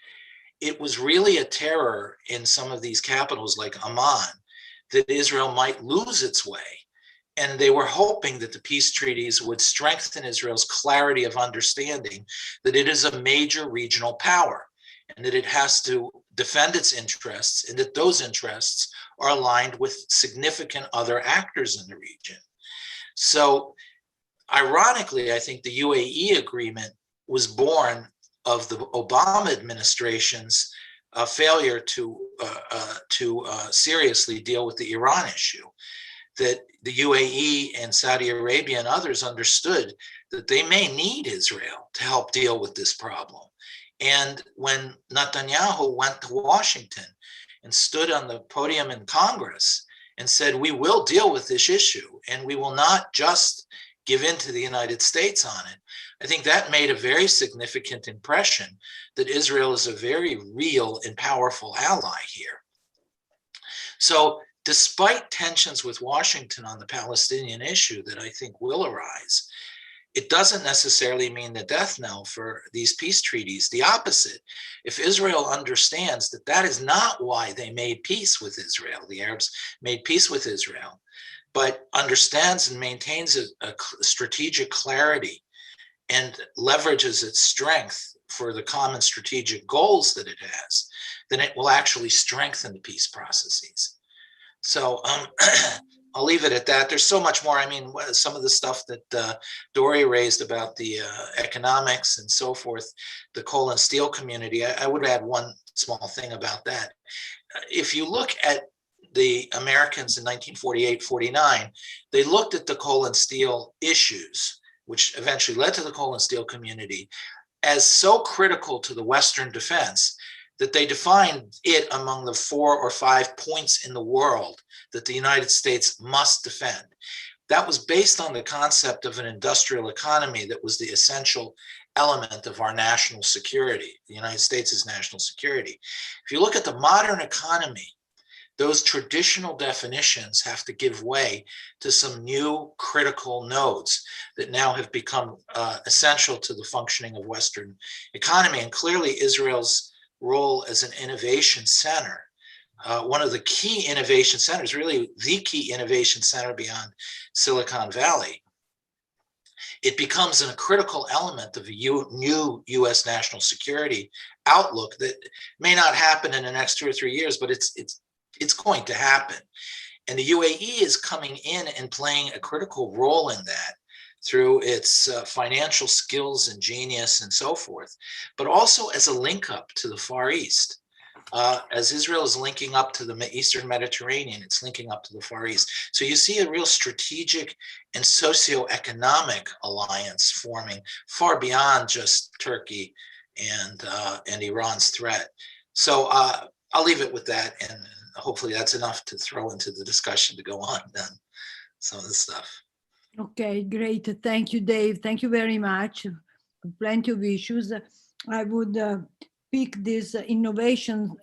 it was really a terror in some of these capitals like Amman that Israel might lose its way. And they were hoping that the peace treaties would strengthen Israel's clarity of understanding that it is a major regional power and that it has to defend its interests, and that those interests are aligned with significant other actors in the region. So ironically, I think the UAE agreement was born of the Obama administration's failure to seriously deal with the Iran issue. That the UAE and Saudi Arabia and others understood that they may need Israel to help deal with this problem. And when Netanyahu went to Washington and stood on the podium in Congress and said, we will deal with this issue and we will not just give in to the United States on it, I think that made a very significant impression that Israel is a very real and powerful ally here. So despite tensions with Washington on the Palestinian issue that I think will arise, it doesn't necessarily mean the death knell for these peace treaties. The opposite. If Israel understands that that is not why they made peace with Israel, the Arabs made peace with Israel, but understands and maintains a strategic clarity and leverages its strength for the common strategic goals that it has, then it will actually strengthen the peace processes. So I'll leave it at that. There's so much more. I mean, some of the stuff that Dory raised about the economics and so forth, the coal and steel community, I would add one small thing about that. If you look at the Americans in 1948-49, they looked at the coal and steel issues which eventually led to the coal and steel community, as so critical to the Western defense that they defined it among the 4 or 5 points in the world that the United States must defend. That was based on the concept of an industrial economy that was the essential element of our national security, the United States' national security. If you look at the modern economy, those traditional definitions have to give way to some new critical nodes that now have become essential to the functioning of Western economy. And clearly Israel's role as an innovation center, one of the key innovation centers, really the key innovation center beyond Silicon Valley, it becomes a critical element of a new US national security outlook that may not happen in the next 2 or 3 years, but it's going to happen. And the UAE is coming in and playing a critical role in that through its financial skills and genius and so forth, but also as a link up to the Far East. As Israel is linking up to the Eastern Mediterranean, it's linking up to the Far East. So you see a real strategic and socioeconomic alliance forming far beyond just Turkey and Iran's threat. So I'll leave it with that, and hopefully that's enough to throw into the discussion to go on then, some of the stuff. Okay, great. Thank you, Dave. Thank you very much. Plenty of issues. I would pick this innovation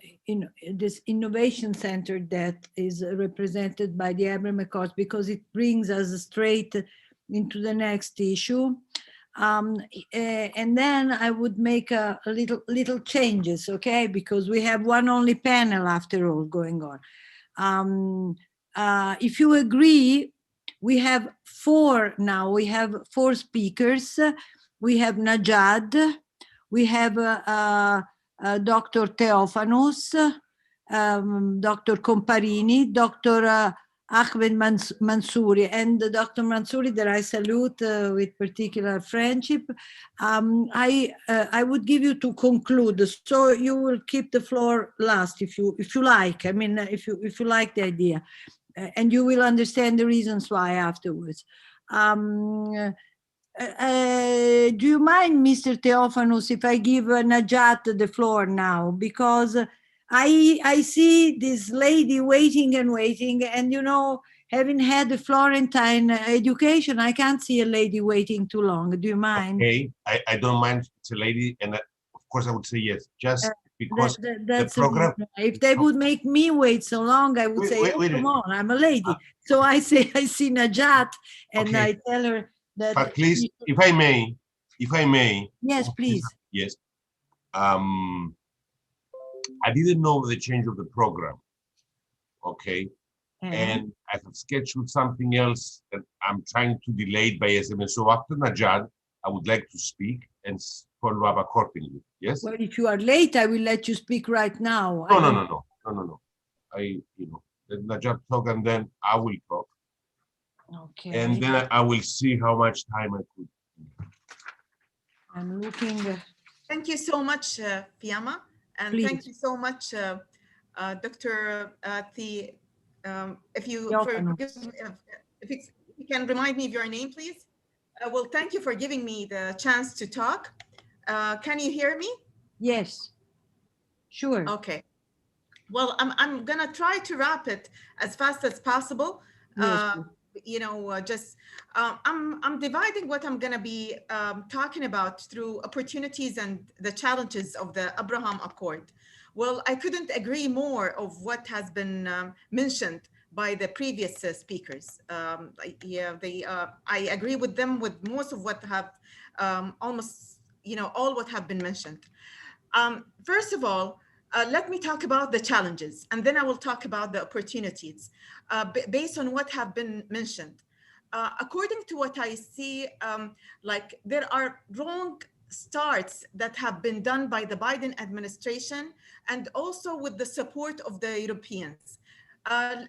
center that is represented by the Abraham Accords because it brings us straight into the next issue. And then I would make a little changes, okay? Because we have one only panel after all going on. If you agree, we have 4 now. We have 4 speakers. We have Najad. We have Dr. Theophanos, Dr. Comparini, Dr. Ahmed Mansouri, and Dr. Mansouri, that I salute with particular friendship. I would give you to conclude, so you will keep the floor last if you like. I mean, if you like the idea, and you will understand the reasons why afterwards. Do you mind, Mr. Theophanos, if I give Najat the floor now? Because I see this lady waiting, and you know, having had a Florentine education, I can't see a lady waiting too long. Do you mind? Okay, I don't mind if it's a lady, and of course I would say yes, just because that's the program. If they would make me wait so long, I would say, come on, I'm a lady. So I say, I see Najat, and okay. I tell her that. But please, if I may. Yes, please. Yes. I didn't know the change of the program. Okay. And I have scheduled something else that I'm trying to delay by SMS. So after Najad, I would like to speak and follow up accordingly. Yes. Well, if you are late, I will let you speak right now. No. Let Najad talk and then I will talk. Okay. And then I will see how much time I could. I'm looking. Thank you so much, Fiamma. And please. Thank you so much, Dr. If you can remind me of your name, please. Well, thank you for giving me the chance to talk. Can you hear me? Yes, sure. Okay. Well, I'm gonna try to wrap it as fast as possible. Yes. You know, I'm dividing what I'm gonna be talking about through opportunities and the challenges of the Abraham Accord. Well, I couldn't agree more of what has been mentioned by the previous speakers. I agree with them with most of what have almost, you know, all what have been mentioned. First of all, let me talk about the challenges, and then I will talk about the opportunities based on what have been mentioned. According to what I see, like there are wrong starts that have been done by the Biden administration and also with the support of the Europeans.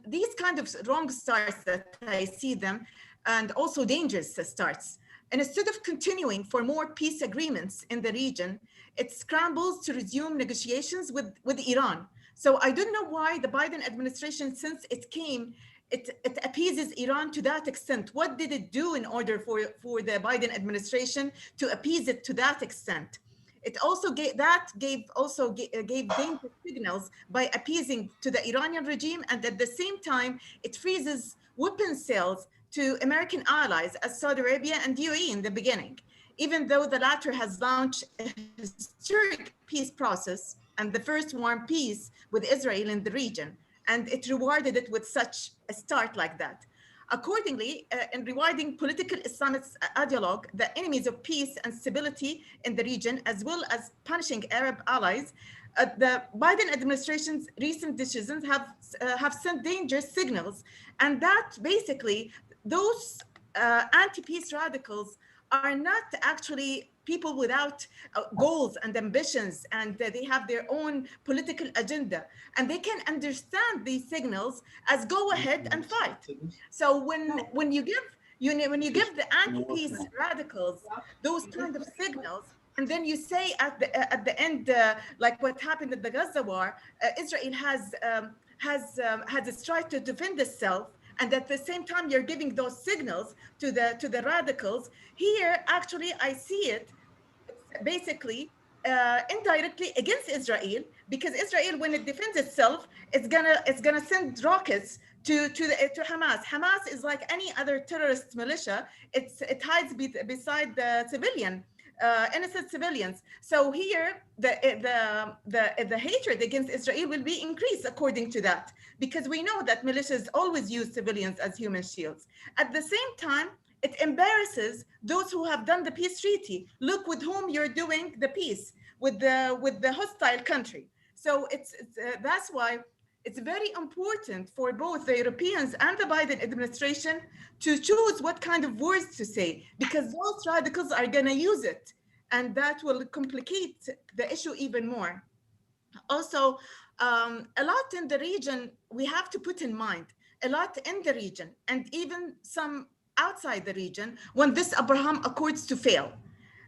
These kind of wrong starts that I see them, and also dangerous starts. And instead of continuing for more peace agreements in the region, it scrambles to resume negotiations with Iran. So I don't know why the Biden administration, since it came it appeases Iran to that extent. What did it do in order for the Biden administration to appease it to that extent? It also gave dangerous signals by appeasing to the Iranian regime, and at the same time, it freezes weapon sales to American allies as Saudi Arabia and UAE in the beginning, even though the latter has launched a historic peace process and the first warm peace with Israel in the region, and it rewarded it with such a start like that. Accordingly, in rewarding political Islamist ideologue, the enemies of peace and stability in the region, as well as punishing Arab allies, the Biden administration's recent decisions have sent dangerous signals, and that basically those anti-peace radicals are not actually people without goals and ambitions, and they have their own political agenda, and they can understand these signals as go ahead and fight. So when you give the anti-peace radicals those kind of signals, and then you say at the end, like what happened in the Gaza war, Israel has tried to defend itself, and at the same time you're giving those signals to the radicals. Here, actually, I see it basically indirectly against Israel, because Israel, when it defends itself, it's gonna send rockets to Hamas. Hamas is like any other terrorist militia. It hides beside the civilian. Innocent civilians. So here, the hatred against Israel will be increased according to that, because we know that militias always use civilians as human shields. At the same time, it embarrasses those who have done the peace treaty. Look with whom you're doing the peace, with the hostile country. So that's why it's very important for both the Europeans and the Biden administration to choose what kind of words to say, because those radicals are going to use it, and that will complicate the issue even more. Also, a lot in the region, we have to put in mind, a lot in the region, and even some outside the region, want this Abraham Accords to fail.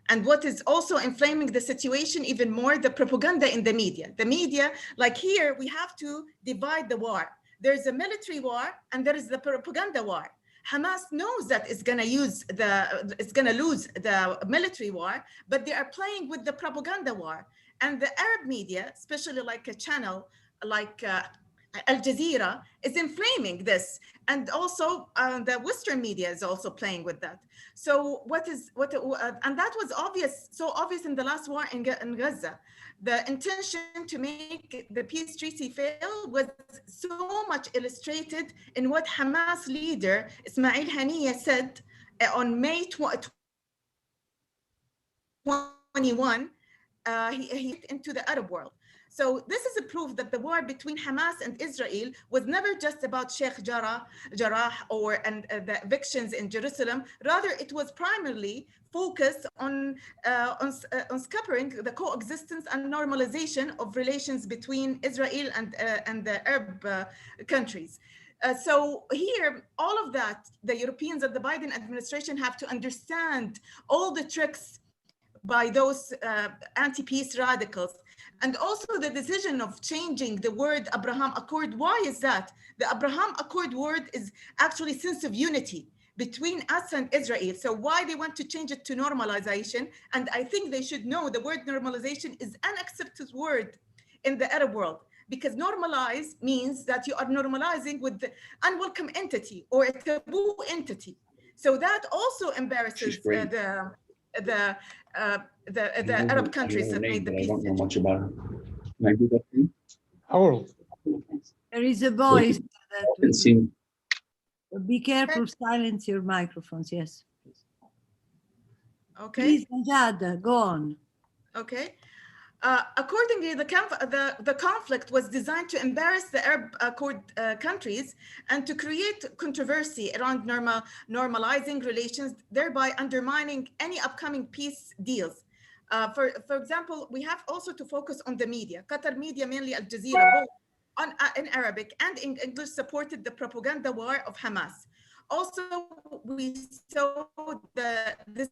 And what is also inflaming the situation even more, the propaganda in the media. The media, like here, we have to divide the war. There's a military war and there is the propaganda war. Hamas knows that it's gonna lose the military war, but they are playing with the propaganda war. And the Arab media, especially like a channel like Al Jazeera, is inflaming this, and also the Western media is also playing with that. So and that was so obvious in the last war in Gaza. The intention to make the peace treaty fail was so much illustrated in what Hamas leader Ismail Haniyeh said on May 21. He into the Arab world. So this is a proof that the war between Hamas and Israel was never just about Sheikh Jarrah and the evictions in Jerusalem. Rather, it was primarily focused on scuppering the coexistence and normalization of relations between Israel and the Arab countries. So here, all of that, the Europeans and the Biden administration have to understand all the tricks by those anti-peace radicals. And also the decision of changing the word Abraham Accord. Why is that? The Abraham Accord word is actually sense of unity between us and Israel. So why they want to change it to normalization? And I think they should know the word normalization is an accepted word in the Arab world, because normalize means that you are normalizing with the unwelcome entity or a taboo entity. So that also embarrasses the Arab countries that made the peace. I don't know much about it. Can I do that for you? Harold. There is a voice It seemed be careful, silence your microphones, yes. Okay. Please, Najad, go on. Okay. Accordingly, the conflict was designed to embarrass the Arab Accord countries and to create controversy around normalizing relations, thereby undermining any upcoming peace deals. For example, we have also to focus on the media. Qatar media, mainly Al Jazeera, both in Arabic and in English, supported the propaganda war of Hamas. Also, we saw this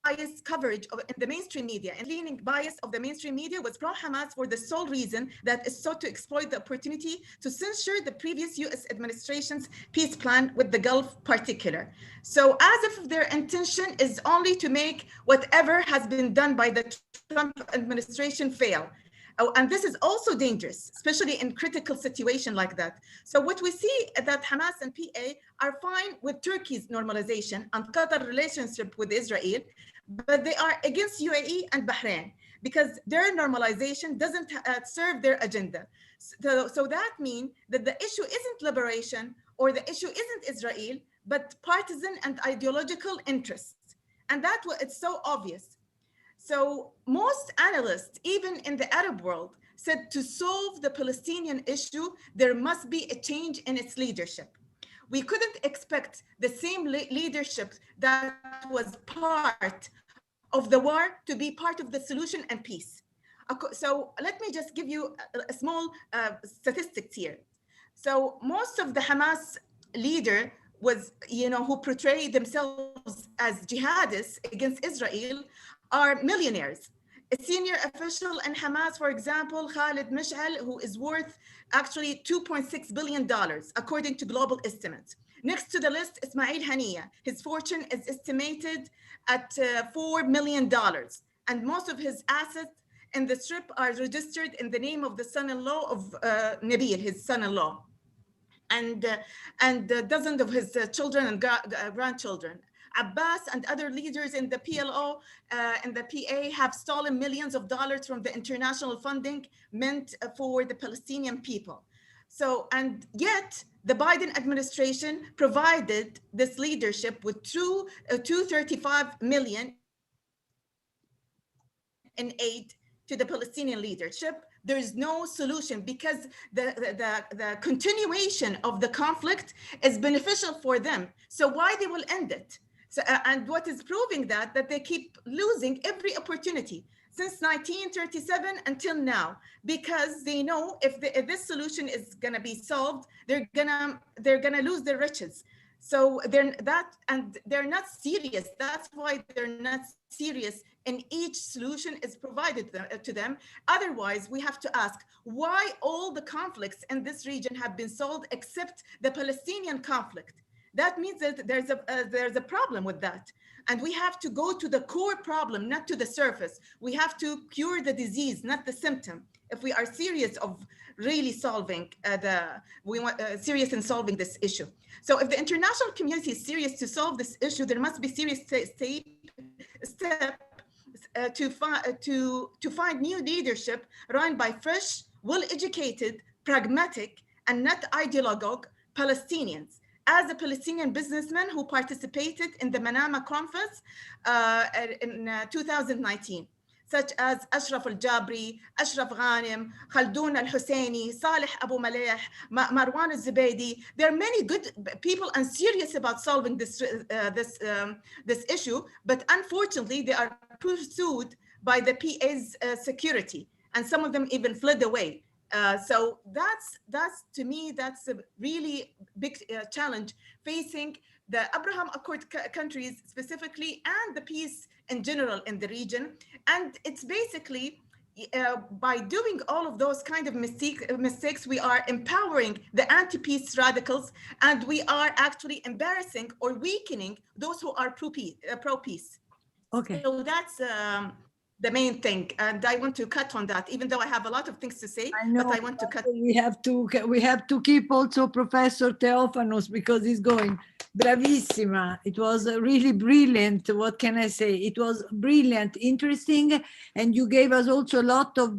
biased coverage in the mainstream media and leaning bias of the mainstream media was pro-Hamas for the sole reason that it sought to exploit the opportunity to censure the previous US administration's peace plan with the Gulf particular. So as if their intention is only to make whatever has been done by the Trump administration fail. Oh, and this is also dangerous, especially in critical situation like that. So what we see that Hamas and PA are fine with Turkey's normalization and Qatar relationship with Israel, but they are against UAE and Bahrain because their normalization doesn't serve their agenda. So that means that the issue isn't liberation or the issue isn't Israel, but partisan and ideological interests. And that's what it's so obvious. So most analysts, even in the Arab world, said to solve the Palestinian issue, there must be a change in its leadership. We couldn't expect the same leadership that was part of the war to be part of the solution and peace. So let me just give you a small statistics here. So most of the Hamas leader was, who portray themselves as jihadists against Israel are millionaires. A senior official in Hamas, for example, Khalid Mish'al, who is worth actually $2.6 billion, according to global estimates. Next to the list, Ismail Haniya. His fortune is estimated at $4 million. And most of his assets in the strip are registered in the name of the son-in-law of Nabil, his son-in-law, and dozens of his children and grandchildren. Abbas and other leaders in the PLO and the PA have stolen millions of dollars from the international funding meant for the Palestinian people. So, and yet the Biden administration provided this leadership with $235 million in aid to the Palestinian leadership. There is no solution because the continuation of the conflict is beneficial for them. So why they will end it? So, and what is proving that they keep losing every opportunity since 1937 until now, because they know if this solution is gonna be solved, they're gonna lose their riches. So they're not serious. That's why they're not serious. And each solution is provided to them. Otherwise, we have to ask why all the conflicts in this region have been solved except the Palestinian conflict. That means that there's a problem with that. And we have to go to the core problem, not to the surface. We have to cure the disease, not the symptom. If we are serious of really solving serious in solving this issue. So if the international community is serious to solve this issue, there must be serious steps to find new leadership run by fresh, well-educated, pragmatic, and not ideologue Palestinians. As a Palestinian businessman who participated in the Manama conference in 2019, such as Ashraf al-Jabri, Ashraf Ghanem, Khaldoun al-Husseini, Saleh Abu Maleh, Marwan al-Zubaydi. There are many good people and serious about solving this issue, but unfortunately they are pursued by the PA's security, and some of them even fled away. So that's to me, that's a really big challenge facing the Abraham Accord countries specifically and the peace in general in the region. And it's basically by doing all of those kind of mistakes, we are empowering the anti-peace radicals, and we are actually embarrassing or weakening those who are pro-peace. Okay. So that's the main thing, and I want to cut on that, even though I have a lot of things to say. I know, but I want to cut. We have to keep also Professor Theophanos because he's going. Bravissima. It was really brilliant. What can I say? It was brilliant, interesting, and you gave us also a lot of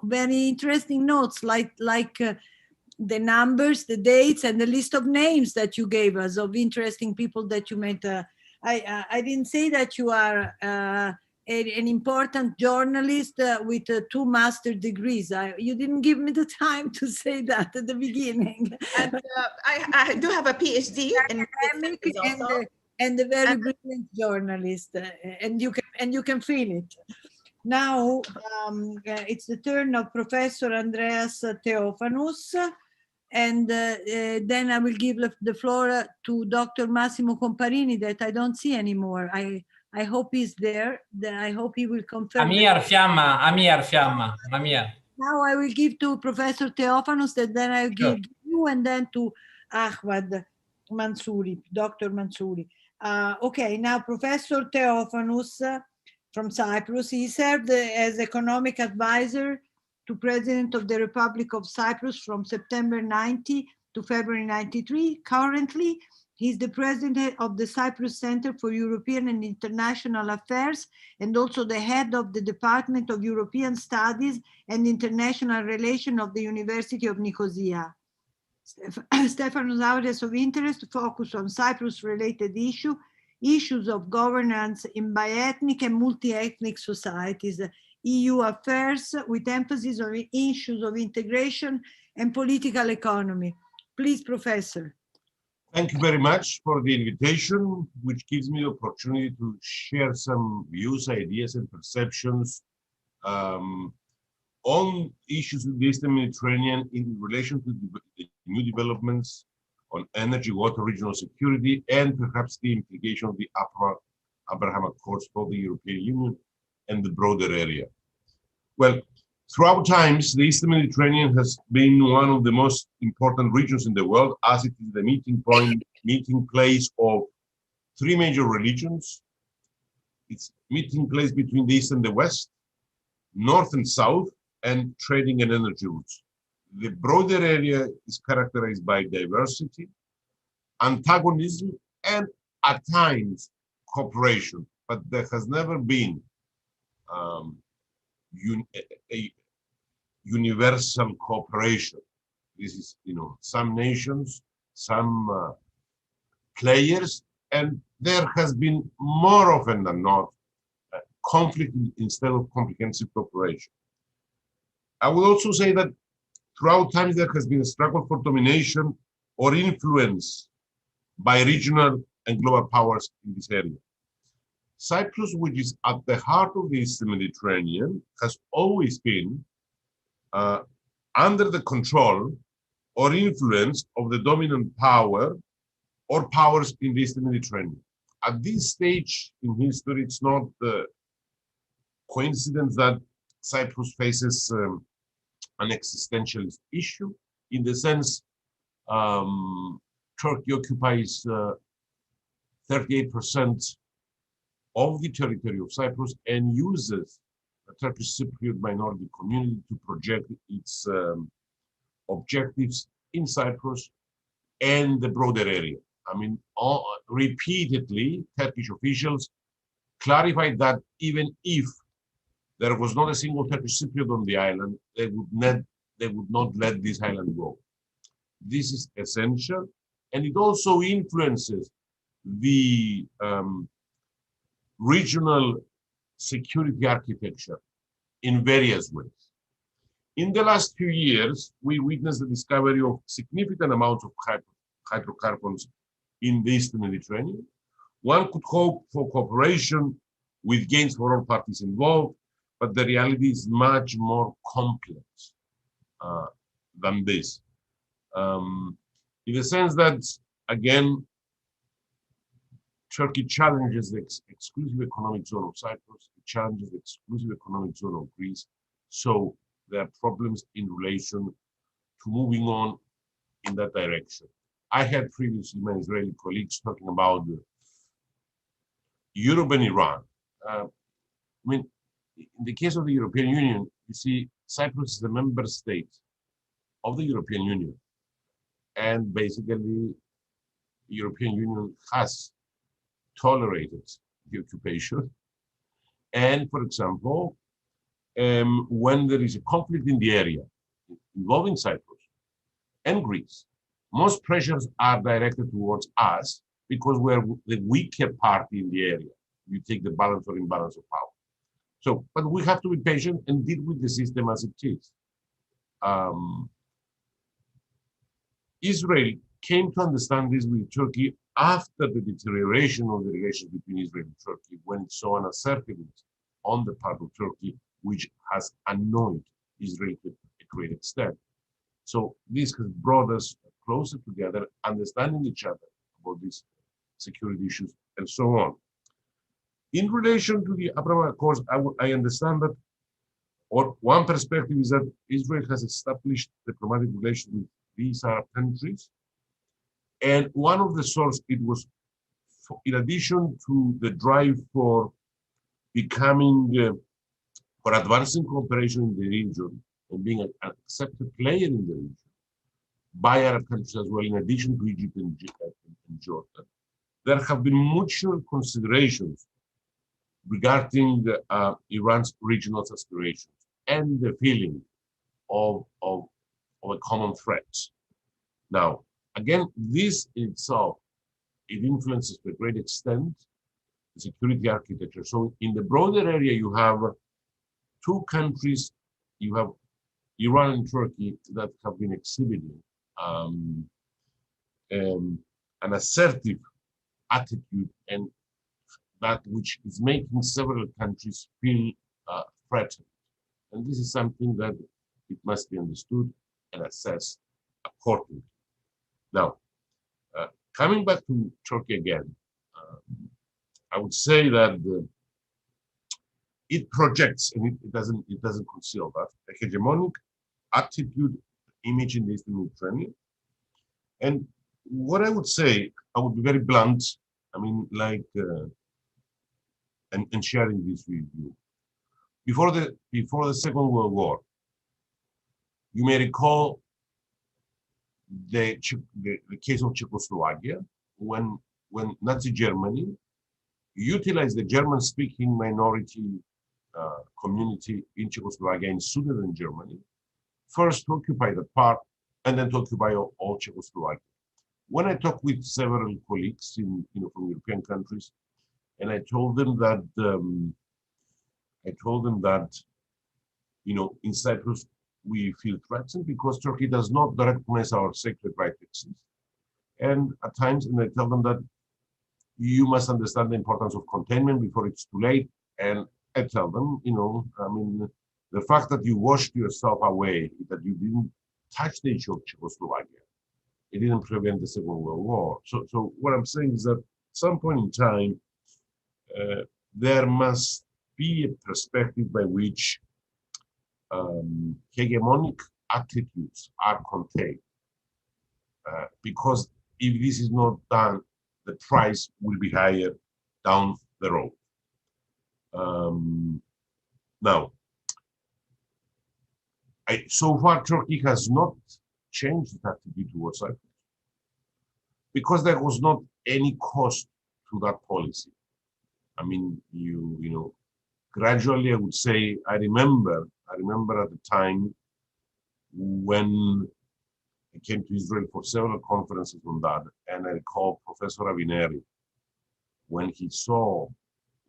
very interesting notes, like the numbers, the dates, and the list of names that you gave us of interesting people that you met. I didn't say that you are an important journalist with 2 master's degrees. You didn't give me the time to say that at the beginning. And I do have a PhD in academic and a very brilliant journalist, and you can feel it. Now it's the turn of Professor Andreas Theophanos, and then I will give the floor to Dr. Massimo Comparini that I don't see anymore. I hope he's there. Then I hope he will confirm. Amir Fiamma. Now I will give to Professor Theophanos, and then I'll Sure. give you, and then to Ahmad Mansouri, Dr. Mansouri. Okay, now Professor Theophanos from Cyprus. He served as economic advisor to President of the Republic of Cyprus from September 90 to February 93. Currently, he's the president of the Cyprus Center for European and International Affairs, and also the head of the Department of European Studies and International Relations of the University of Nicosia. Stephanos' areas of interest focus on Cyprus-related issues of governance in bi-ethnic and multi-ethnic societies, EU affairs with emphasis on issues of integration and political economy. Please, Professor. Thank you very much for the invitation, which gives me the opportunity to share some views, ideas, and perceptions on issues in the Eastern Mediterranean in relation to the new developments on energy, water, regional security, and perhaps the implication of the Abraham Accords for the European Union and the broader area. Well, throughout times, the Eastern Mediterranean has been one of the most important regions in the world, as it is the meeting place of three major religions. It's meeting place between the East and the West, North and South, and trading and energy routes. The broader area is characterized by diversity, antagonism, and at times cooperation, but there has never been a universal cooperation. This is, some nations, some players, and there has been more often than not conflict instead of comprehensive cooperation. I would also say that throughout times there has been a struggle for domination or influence by regional and global powers in this area. Cyprus, which is at the heart of the Eastern Mediterranean, has always been under the control or influence of the dominant power or powers in the Eastern Mediterranean. At this stage in history, it's not the coincidence that Cyprus faces an existentialist issue, in the sense Turkey occupies 38% of the territory of Cyprus and uses the Turkish Cypriot minority community to project its objectives in Cyprus and the broader area. I mean, repeatedly, Turkish officials clarified that even if there was not a single Turkish Cypriot on the island, they would not let this island go. This is essential, and it also influences the regional security architecture in various ways. In the last few years, we witnessed the discovery of significant amounts of hydrocarbons in the Eastern Mediterranean. One could hope for cooperation with gains for all parties involved, but the reality is much more complex than this. In the sense that, again, Turkey challenges the exclusive economic zone of Cyprus, it challenges the exclusive economic zone of Greece. So there are problems in relation to moving on in that direction. I had previously my Israeli colleagues talking about Europe and Iran. I mean, in the case of the European Union, you see, Cyprus is a member state of the European Union. And basically, the European Union has tolerated the occupation. And for example, when there is a conflict in the area involving Cyprus and Greece, most pressures are directed towards us because we're the weaker party in the area. You take the balance or imbalance of power. So, but we have to be patient and deal with the system as it is. Israel came to understand this with Turkey after the deterioration of the relations between Israel and Turkey, when it saw an assertiveness on the part of Turkey, which has annoyed Israel to a great extent. So this has brought us closer together, understanding each other about these security issues and so on. In relation to the Abraham Accords, I understand that, or one perspective is that Israel has established diplomatic relations with these Arab countries. And one of the sources, it was, in addition to the drive for becoming, for advancing cooperation in the region and being an accepted player in the region by Arab countries as well, in addition to Egypt and Jordan, there have been mutual considerations regarding Iran's regional aspirations and the feeling of a common threat. Now, again, this in itself, it influences to a great extent the security architecture. So in the broader area, you have two countries, you have Iran and Turkey, that have been exhibiting an assertive attitude, and that which is making several countries feel threatened. And this is something that it must be understood and assessed accordingly. Now, coming back to Turkey again, I would say that it projects, and it doesn't conceal that, a hegemonic attitude, image in the Eastern Mediterranean. And what I would say, I would be very blunt, I mean, like, and sharing this with you. Before the Second World War, you may recall the case of Czechoslovakia, when Nazi Germany utilized the German-speaking minority community in Czechoslovakia in southern Germany, first to occupy that part and then to occupy all Czechoslovakia. When I talked with several colleagues from European countries, and I told them that in Cyprus we feel threatened because Turkey does not recognize our sacred right to exist. And at times, and I tell them that you must understand the importance of containment before it's too late. And I tell them, the fact that you washed yourself away, that you didn't touch the issue of Czechoslovakia, it didn't prevent the Second World War. So what I'm saying is that at some point in time, there must be a perspective by which hegemonic attitudes are contained. Because if this is not done, the price will be higher down the road. Now, so far Turkey has not changed its attitude towards Cyprus because there was not any cost to that policy. I mean, gradually I would say, I remember at the time when I came to Israel for several conferences on that, and I recall Professor Avineri, when he saw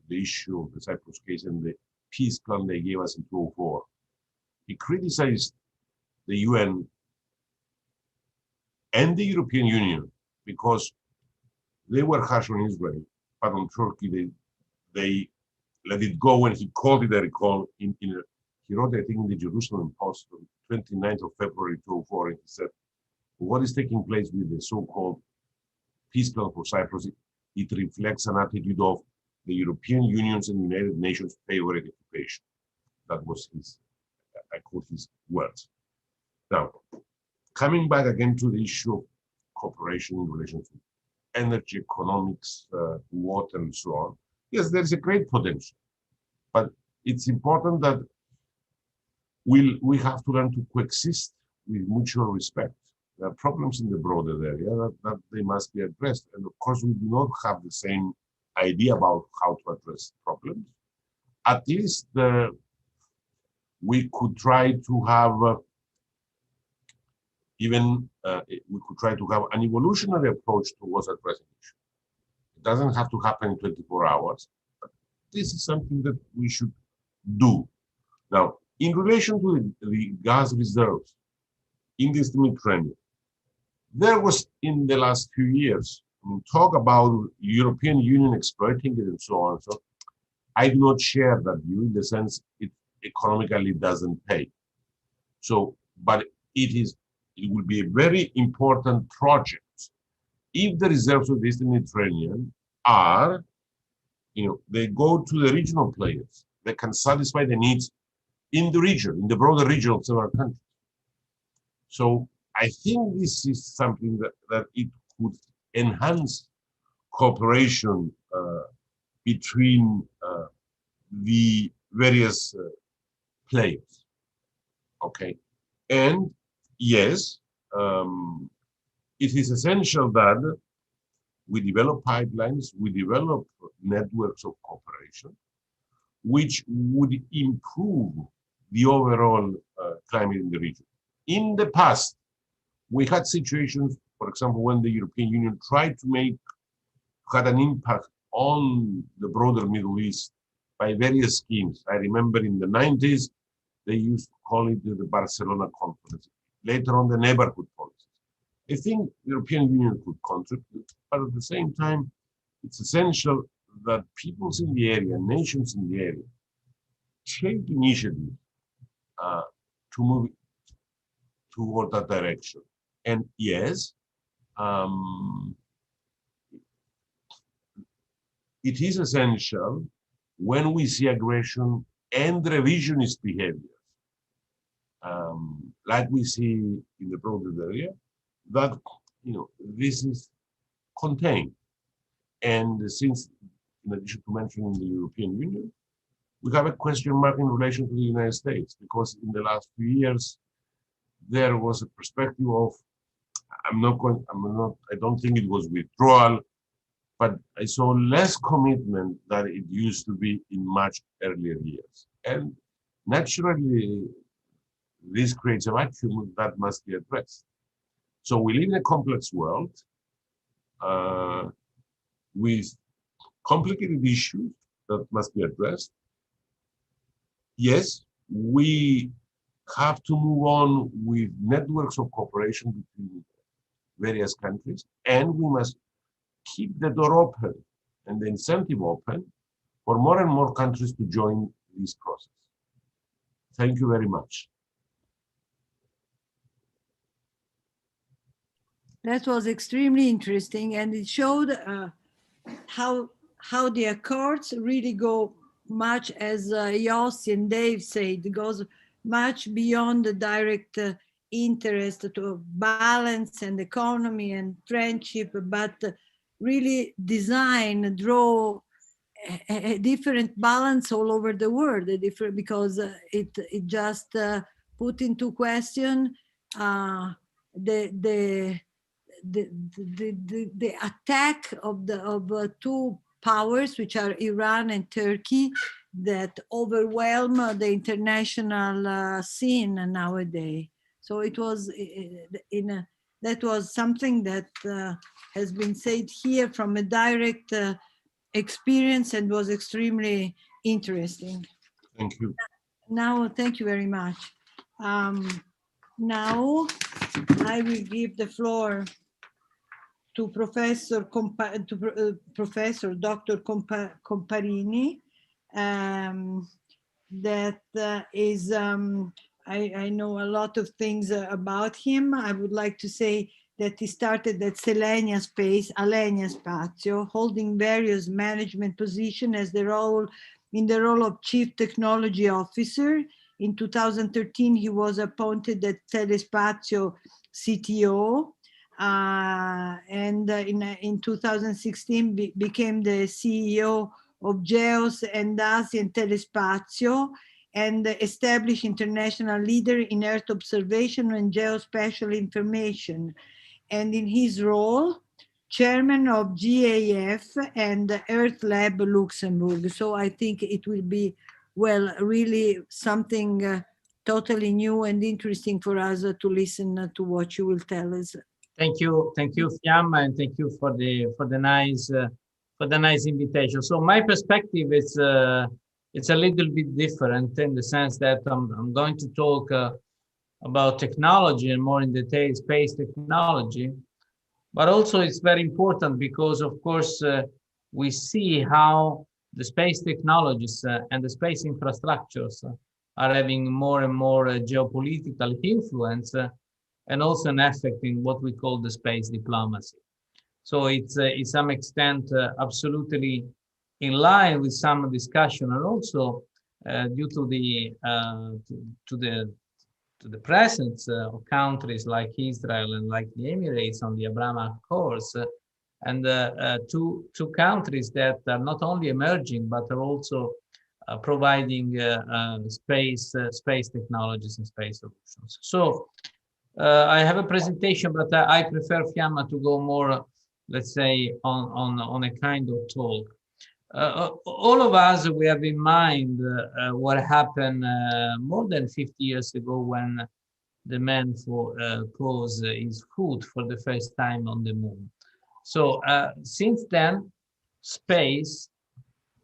the issue of the Cyprus case and the peace plan they gave us in 2004, he criticized the UN and the European Union because they were harsh on Israel, but on Turkey they let it go. When he called it, I recall, he wrote, I think, in the Jerusalem Post on 29th of February 2004, and he said, what is taking place with the so-called peace plan for Cyprus, it reflects an attitude of the European Union's and United Nations favorite occupation. That was I quote his words. Now, coming back again to the issue of cooperation in relation to energy, economics, water, and so on. Yes, there is a great potential, but it's important that we have to learn to coexist with mutual respect. There are problems in the broader area that they must be addressed. And of course, we do not have the same idea about how to address problems. At least we could try to have we could try to have an evolutionary approach towards addressing issues. It doesn't have to happen in 24 hours, but this is something that we should do. Now, in relation to the gas reserves in the Mediterranean, there was, in the last few years, talk about European Union exploiting it and so on. So I do not share that view in the sense it economically doesn't pay. So, but it will be a very important project if the reserves of the Eastern Mediterranean are they go to the regional players that can satisfy the needs in the region, in the broader region of several countries. So I think this is something that it could enhance cooperation between the various players. Okay, and yes, it is essential that we develop pipelines, we develop networks of cooperation, which would improve the overall climate in the region. In the past, we had situations, for example, when the European Union tried to had an impact on the broader Middle East by various schemes. I remember in the 90s, they used to call it the Barcelona Conference. Later on, the neighborhood policies. I think the European Union could contribute, but at the same time, it's essential that peoples in the area, nations in the area, take initiative to move toward that direction. And yes, it is essential when we see aggression and revisionist behavior, like we see in the broader area, that this is contained. And since, in addition to mentioning the European Union, we have a question mark in relation to the United States, because in the last few years, there was a perspective of, I don't think it was withdrawal, but I saw less commitment than it used to be in much earlier years. And naturally, this creates a vacuum that must be addressed. So we live in a complex world with complicated issues that must be addressed. Yes, we have to move on with networks of cooperation between various countries, and we must keep the door open and the incentive open for more and more countries to join this process. Thank you very much. That was extremely interesting, and it showed how the Accords really go much, as Yossi and Dave said, it goes much beyond the direct interest to balance and economy and friendship, but really draw a different balance all over the world, because it just put into question the attack of two powers, which are Iran and Turkey, that overwhelm the international scene nowadays. So it was that was something that has been said here from a direct experience and was extremely interesting. Thank you. Now, thank you very much. Now I will give the floor to Professor Dr. Comparini. That is, I know a lot of things about him. I would like to say that he started at Alenia Spazio, holding various management positions as in the role of Chief Technology Officer. In 2013, he was appointed at Telespazio CTO. And in 2016 became the CEO of GEOS and ASIAN Telespazio, and established international leader in Earth observation and geospatial information. And in his role, chairman of GAF and Earth Lab Luxembourg. So I think it will be, well, really something totally new and interesting for us to listen to what you will tell us. Thank you, Fiamma, and thank you for the nice invitation. So my perspective is it's a little bit different in the sense that I'm going to talk about technology and more in detail space technology, but also it's very important because of course we see how the space technologies and the space infrastructures are having more and more geopolitical influence. And also an effect in what we call the space diplomacy. So it's to some extent absolutely in line with some discussion, and also due to the to the presence of countries like Israel and like the Emirates on the Abraham Accords, and two countries that are not only emerging but are also providing space technologies and space solutions. So I have a presentation, but I prefer Fiamma to go more, let's say, on a kind of talk. All of us, we have in mind what happened more than 50 years ago when the man posed his foot for the first time on the moon. So since then, space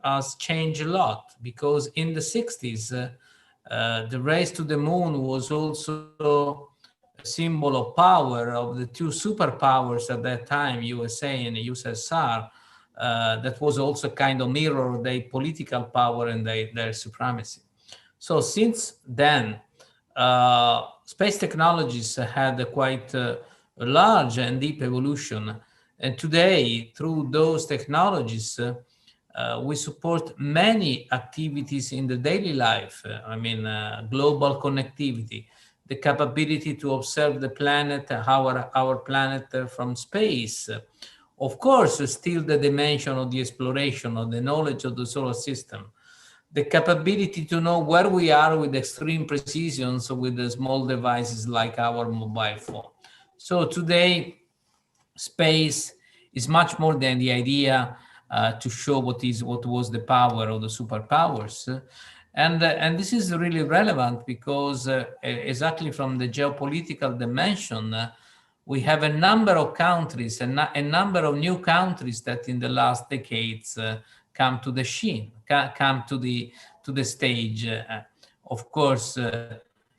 has changed a lot, because in the 60s, the race to the moon was also a symbol of power of the two superpowers at that time, USA and USSR. That was also kind of mirror their political power and their supremacy. So since then, space technologies had a quite large and deep evolution. And today, through those technologies, we support many activities in the daily life. I mean, global connectivity, the capability to observe the planet, our planet from space. Of course, still the dimension of the exploration of the knowledge of the solar system, the capability to know where we are with extreme precision, so with the small devices like our mobile phone. So today, space is much more than the idea to show what was the power of the superpowers. And this is really relevant because exactly from the geopolitical dimension, we have a number of countries and a number of new countries that in the last decades come to the scene, come to the stage. Of course,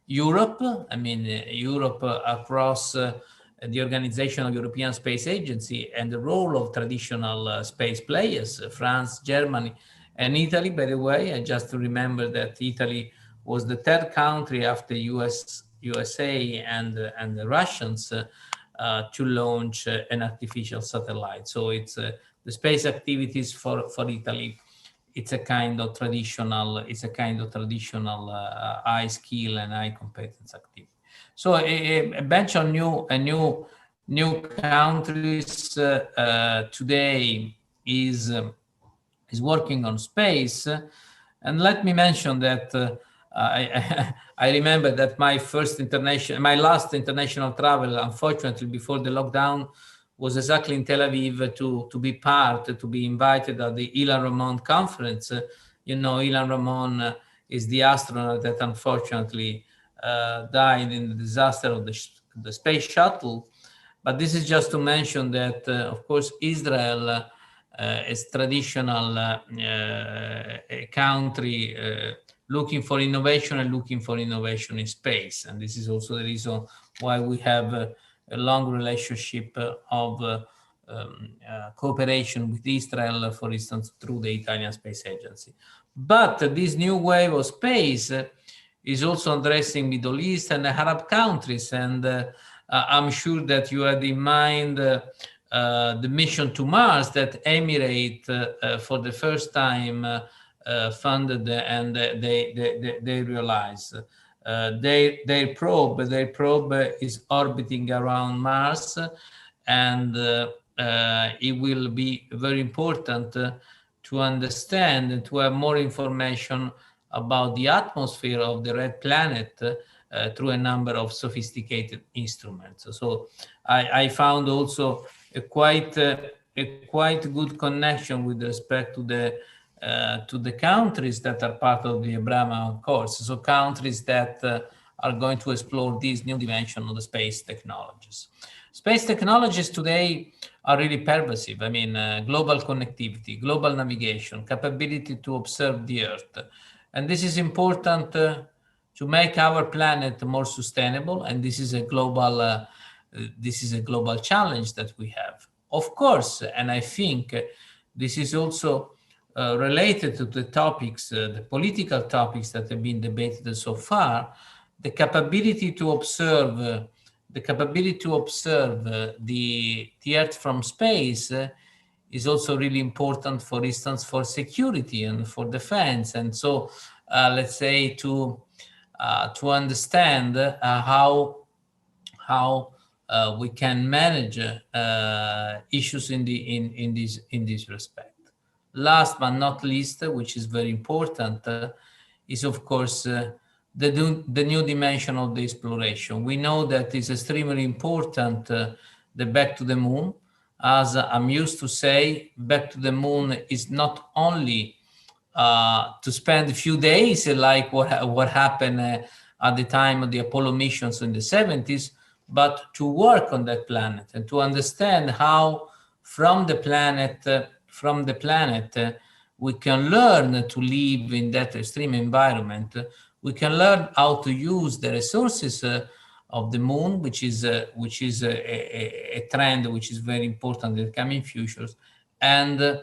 Europe, I mean, Europe across the Organization of European Space Agency and the role of traditional space players, France, Germany, and Italy. By the way, I just remember that Italy was the third country after USA and the Russians to launch an artificial satellite. So it's the space activities for Italy. It's a kind of traditional. High skill and high competence activity. So a bunch of new countries today is working on space. And let me mention that I remember that my last international travel, unfortunately, before the lockdown, was exactly in Tel Aviv to be invited at the Ilan Ramon conference. You know, Ilan Ramon is the astronaut that unfortunately died in the disaster of the space shuttle. But this is just to mention that, of course, Israel is traditional country looking for innovation and looking for innovation in space. And this is also the reason why we have a long relationship of cooperation with Israel, for instance, through the Italian Space Agency. But this new wave of space is also addressing Middle East and the Arab countries. And I'm sure that you had in mind the mission to Mars that Emirates for the first time funded, and they realized. Their probe is orbiting around Mars, and it will be very important to understand and to have more information about the atmosphere of the red planet through a number of sophisticated instruments. So I found also a quite good connection with respect to the countries that are part of the Abraham Accords. So countries that are going to explore this new dimension of the space technologies. Space technologies today are really pervasive. I mean, global connectivity, global navigation, capability to observe the Earth. And this is important to make our planet more sustainable. And this is a global challenge that we have. Of course, and I think this is also related to the topics, the political topics that have been debated so far, the capability to observe the Earth from space is also really important, for instance, for security and for defense. And so, let's say, to understand how we can manage issues in this respect. Last but not least, which is very important, is of course the new dimension of the exploration. We know that it's extremely important, the back to the moon. As I'm used to say, back to the moon is not only to spend a few days like what happened at the time of the Apollo missions in the 70s, but to work on that planet and to understand how from the planet we can learn to live in that extreme environment. We can learn how to use the resources of the moon, which is a trend which is very important in the coming futures, and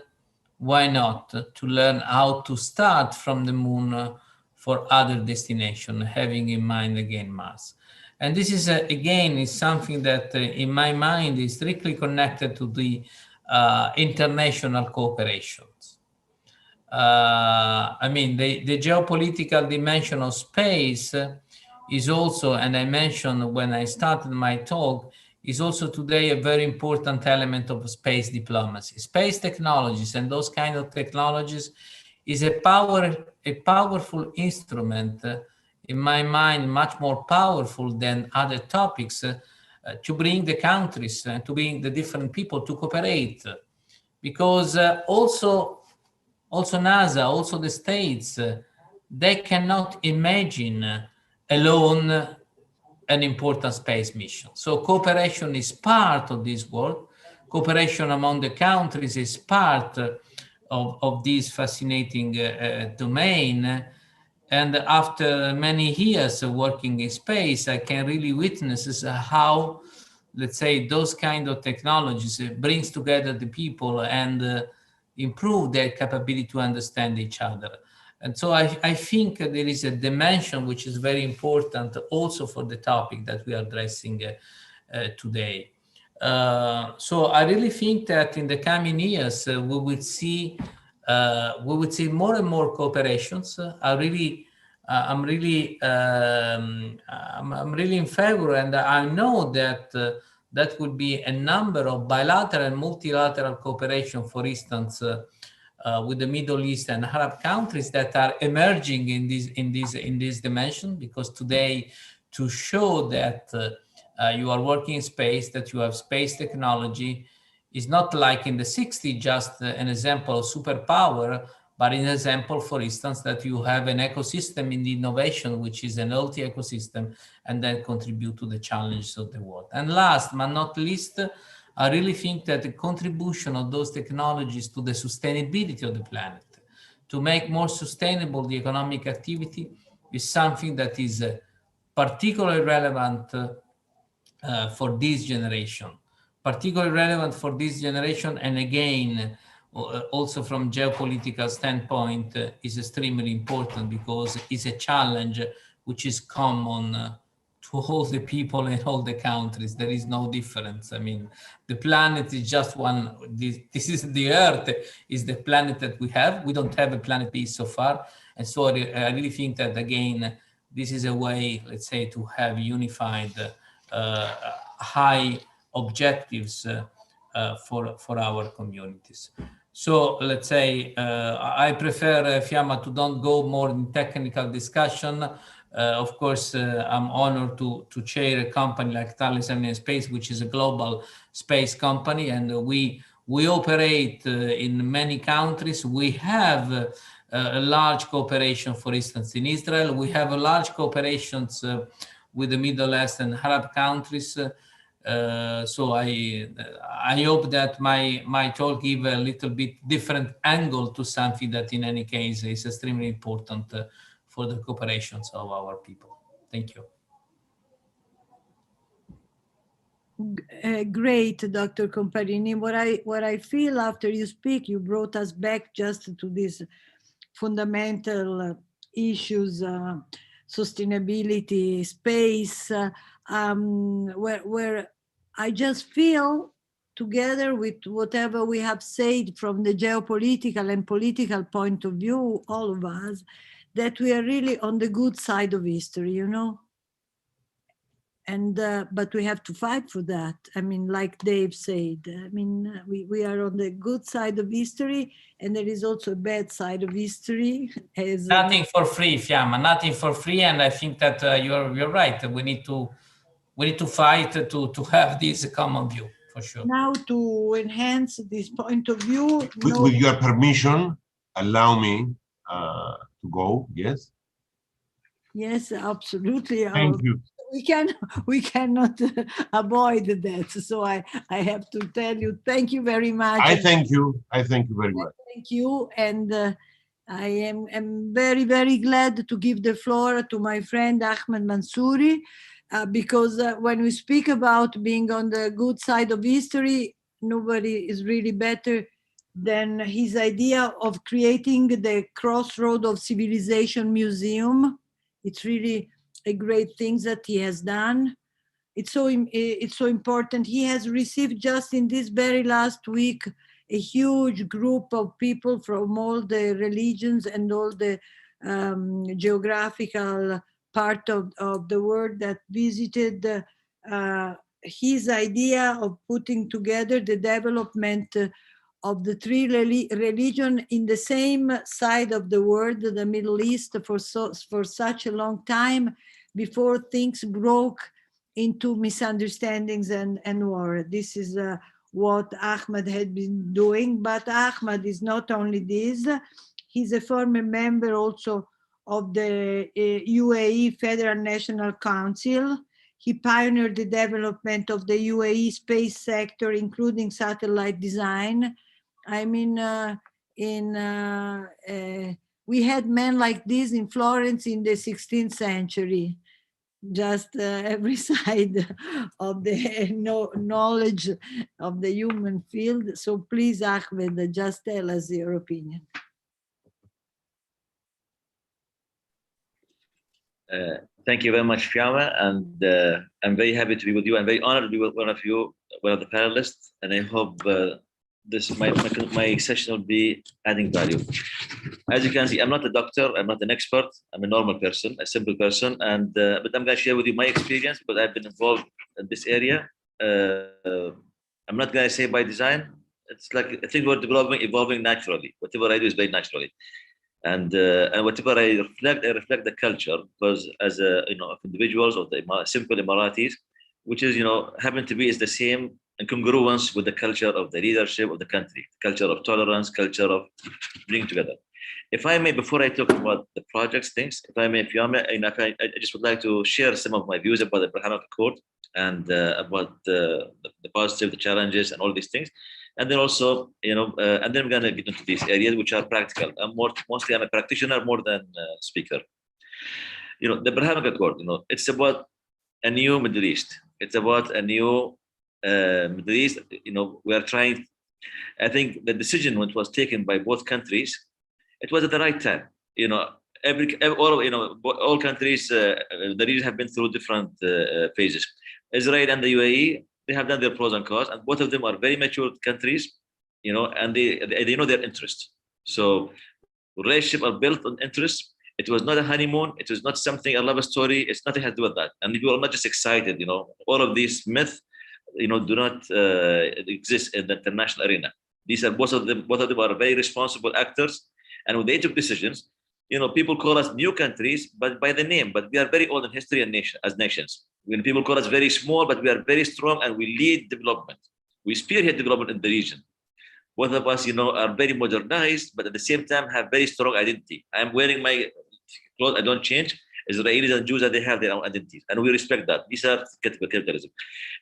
why not to learn how to start from the moon for other destinations, having in mind again Mars. And this is again is something that in my mind is strictly connected to the international cooperations. I mean, the geopolitical dimension of space is also, and I mentioned when I started my talk, is also today a very important element of space diplomacy. Space technologies and those kind of technologies is a powerful instrument, in my mind, much more powerful than other topics, to bring the countries and to bring the different people to cooperate. Because also NASA, also the states, they cannot imagine alone an important space mission. So cooperation is part of this work. Cooperation among the countries is part of this fascinating domain. And after many years of working in space, I can really witness how, let's say, those kind of technologies brings together the people and improve their capability to understand each other. And so I think there is a dimension which is very important also for the topic that we are addressing today. So I really think that in the coming years we will see more and more cooperations. I'm really in favor, and I know that that would be a number of bilateral and multilateral cooperation, for instance, with the Middle East and Arab countries that are emerging in this dimension, because today, to show that you are working in space, that you have space technology, is not like in the 60s, just an example of superpower, but an example, for instance, that you have an ecosystem in the innovation, which is an healthy ecosystem, and then contribute to the challenges of the world. And last but not least, I really think that the contribution of those technologies to the sustainability of the planet, to make more sustainable the economic activity, is something that is particularly relevant for this generation. Particularly relevant for this generation, and again, also from geopolitical standpoint, is extremely important because it's a challenge which is common to all the people in all the countries. There is no difference. I mean, the planet is just one. This is the Earth, is the planet that we have. We don't have a planet B so far. And so I really think that, again, this is a way, let's say, to have unified high objectives for our communities. So let's say I prefer, Fiamma, to don't go more in technical discussion. Of course, I'm honored to chair a company like Thales Alenia Space, which is a global space company, and we operate in many countries. We have a large cooperation, for instance, in Israel. We have a large cooperations with the Middle East and Arab countries. So I hope that my talk give a little bit different angle to something that in any case is extremely important for the cooperations of our people. Thank you. Great, Dr. Comparini. What I feel after you speak, you brought us back just to these fundamental issues, sustainability, space, where I just feel together with whatever we have said from the geopolitical and political point of view, all of us, that we are really on the good side of history, you know? And but we have to fight for that. I mean, like Dave said, I mean, we are on the good side of history, and there is also a bad side of history. As nothing for free, Fiamma, nothing for free. And I think that you're right. We need to fight to have this common view, for sure. Now, to enhance this point of view, With your permission, allow me to go. Yes. Yes, absolutely. Thank you. We cannot avoid that. So I have to tell you, thank you very much. I thank you. I thank you very much. Thank you. And I am very, very glad to give the floor to my friend Ahmed Mansouri, because when we speak about being on the good side of history, nobody is really better than his idea of creating the Crossroad of Civilization Museum. It's really a great thing that he has done. It's so important. He has received just in this very last week a huge group of people from all the religions and all the geographical part of the world that visited his idea of putting together the development of the three religions in the same side of the world, the Middle East, for such a long time before things broke into misunderstandings and war. This is what Ahmed had been doing, but Ahmed is not only this, he's a former member also of the UAE Federal National Council. He pioneered the development of the UAE space sector, including satellite design. I mean, we had men like this in Florence in the 16th century, just every side of the knowledge of the human field. So please, Ahmed, just tell us your opinion. Thank you very much, Fiamma, and I'm very happy to be with you. I'm very honored to be with one of the panelists, and I hope my session will be adding value. As you can see, I'm not a doctor, I'm not an expert, I'm a normal person, a simple person, and but I'm going to share with you my experience because I've been involved in this area. I'm not going to say by design. It's like I think we're developing, evolving naturally. Whatever I do is very naturally. And whatever I reflect the culture, because as individuals of the simple Emiratis, which is happen to be is the same in congruence with the culture of the leadership of the country, culture of tolerance, culture of bringing together. If I may, before I talk about the projects things, if I may, Fiamma, I just would like to share some of my views about the Abrahamic Accord and about the positive, the challenges, and all these things. And then also, and then I'm going to get into these areas which are practical. Mostly I'm a practitioner more than a speaker. The Abrahamic Accord, it's about a new Middle East. It's about a new Middle East. We are trying. I think the decision which was taken by both countries, it was at the right time. All countries, the region have been through different phases. Israel and the UAE, they have done their pros and cons, and both of them are very mature countries, and they know their interests. So relationships are built on interest. It was not a honeymoon. It was not something, a love story. It's nothing has to do with that. And people are not just excited, all of these myths, do not exist in the international arena. These are both of them are very responsible actors. And when they took decisions, people call us new countries, but by the name, but we are very old in history and as nations. When people call us very small, but we are very strong and we lead development. We spearhead development in the region. Both of us, are very modernized, but at the same time have very strong identity. I'm wearing my clothes, I don't change. Israelis and Jews, they have their own identities, and we respect that. These are capitalism.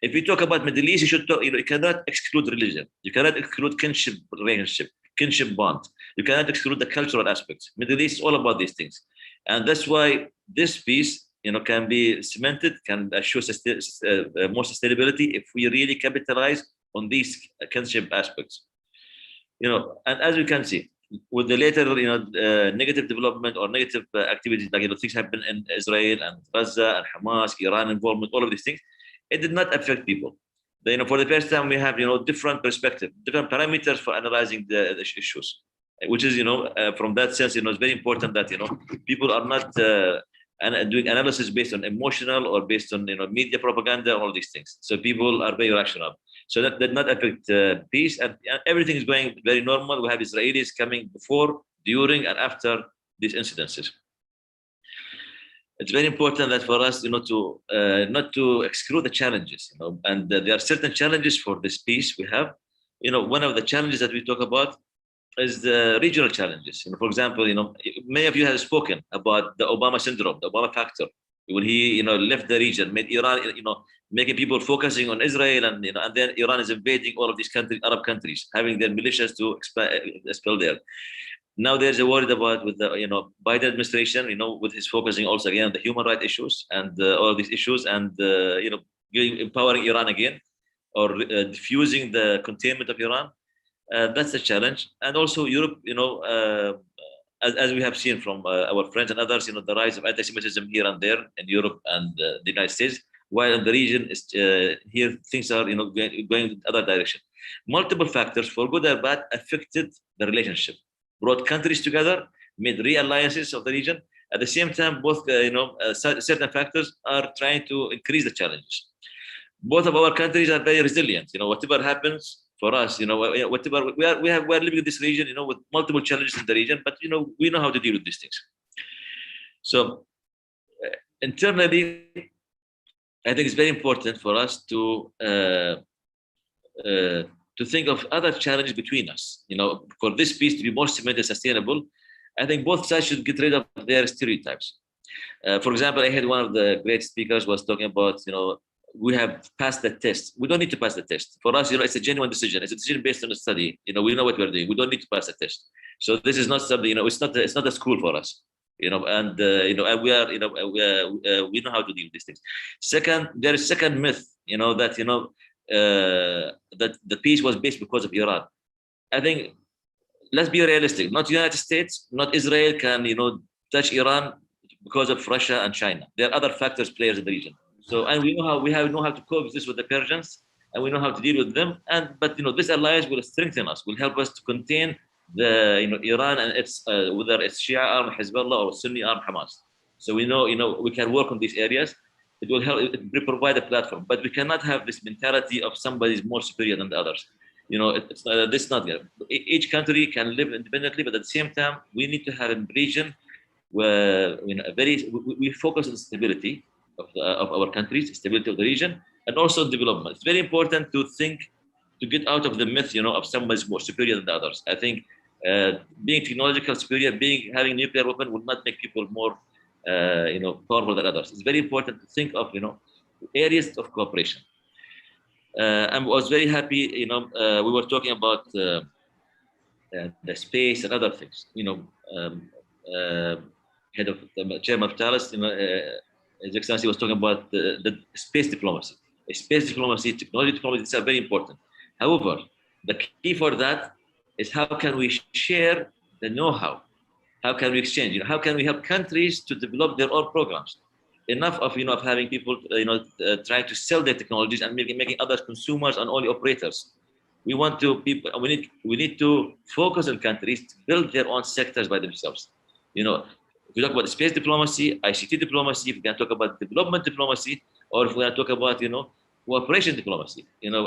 If we talk about Middle East, you should talk, you cannot exclude religion. You cannot exclude kinship relationship, kinship bond. You cannot exclude the cultural aspects. Middle East is all about these things. And that's why this piece, can be cemented, can assure more sustainability if we really capitalize on these kinship aspects. And as you can see, with the later, negative development or negative activities, like things happen in Israel and Gaza and Hamas, Iran involvement, all of these things, it did not affect people. Then, for the first time, we have, different perspective, different parameters for analyzing the issues, which is, from that sense, it's very important that, people are not doing analysis based on emotional or based on, media propaganda, all these things. So people are very rational. So that did not affect peace, and everything is going very normal. We have Israelis coming before, during, and after these incidences. It's very important that for us, to not to exclude the challenges, and there are certain challenges for this peace we have. One of the challenges that we talk about is the regional challenges. For example, many of you have spoken about the Obama syndrome, the Obama factor, when he, left the region, made Iran, making people focusing on Israel, and and then Iran is invading all of these Arab countries, having their militias to expel there. Now there's a worry about with the Biden administration, with his focusing also again on the human rights issues and all of these issues, and empowering Iran again, or diffusing the containment of Iran. That's a challenge. And also Europe, as we have seen from our friends and others, the rise of anti-Semitism here and there in Europe and the United States, while in the region is here things are going in the other direction. Multiple factors, for good or bad, affected the relationship, brought countries together, made realliances of the region. At the same time, both certain factors are trying to increase the challenges. Both of our countries are very resilient. Whatever happens for us, whatever we are living in this region, with multiple challenges in the region, but we know how to deal with these things. So internally, I think it's very important for us to think of other challenges between us. For this peace to be more cemented and sustainable, I think both sides should get rid of their stereotypes. For example, I had one of the great speakers was talking about, we have passed the test. We don't need to pass the test. For us, it's a genuine decision. It's a decision based on a study. We know what we're doing. We don't need to pass the test. So this is not something, it's not a school for us. And we are, we know how to deal with these things. Second, there is second myth, that that the peace was based because of Iran. I think, let's be realistic. Not the United States, not Israel can, touch Iran because of Russia and China. There are other factors, players in the region. So, and we know how to coexist with the Persians, and we know how to deal with them. But this alliance will strengthen us, will help us to contain the Iran and its whether it's Shia arm Hezbollah or Sunni arm Hamas. So we know we can work on these areas. It will help. It will provide a platform, but we cannot have this mentality of somebody is more superior than the others. This not good. Each country can live independently, but at the same time, we need to have a region where we focus on stability of our countries, stability of the region, and also development. It's very important to get out of the myth, of somebody is more superior than the others. I think being technological superior, having nuclear weapon will not make people more, powerful than others. It's very important to think of, areas of cooperation. I was very happy, we were talking about the space and other things. Head of the chairman of Thales, His Excellency was talking about the space diplomacy. Space diplomacy, technology diplomacy, these are very important. However, the key for that is how can we share the know-how? How can we exchange? How can we help countries to develop their own programs? Enough of of having people trying to sell their technologies and making others consumers and only operators. We need to focus on countries to build their own sectors by themselves. If we talk about space diplomacy, ICT diplomacy, if we can talk about development diplomacy, or if we can talk about cooperation diplomacy,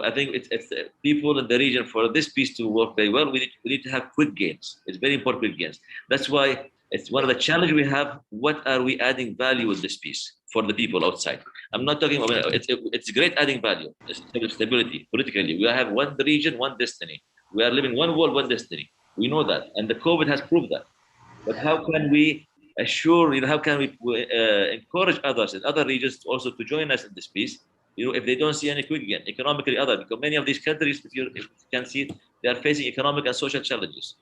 I think it's people in the region, for this peace to work very well, we need to have quick gains. It's very important, quick gains. That's why it's one of the challenges we have. What are we adding value with this peace for the people outside? I'm not talking about it's great adding value, stability politically. We have one region, one destiny. We are living one world, one destiny. We know that, and the COVID has proved that. But how can we assure, how can we encourage others in other regions also to join us in this peace? If they don't see any quick gain, economically, because many of these countries, if you can see, they are facing economic and social challenges.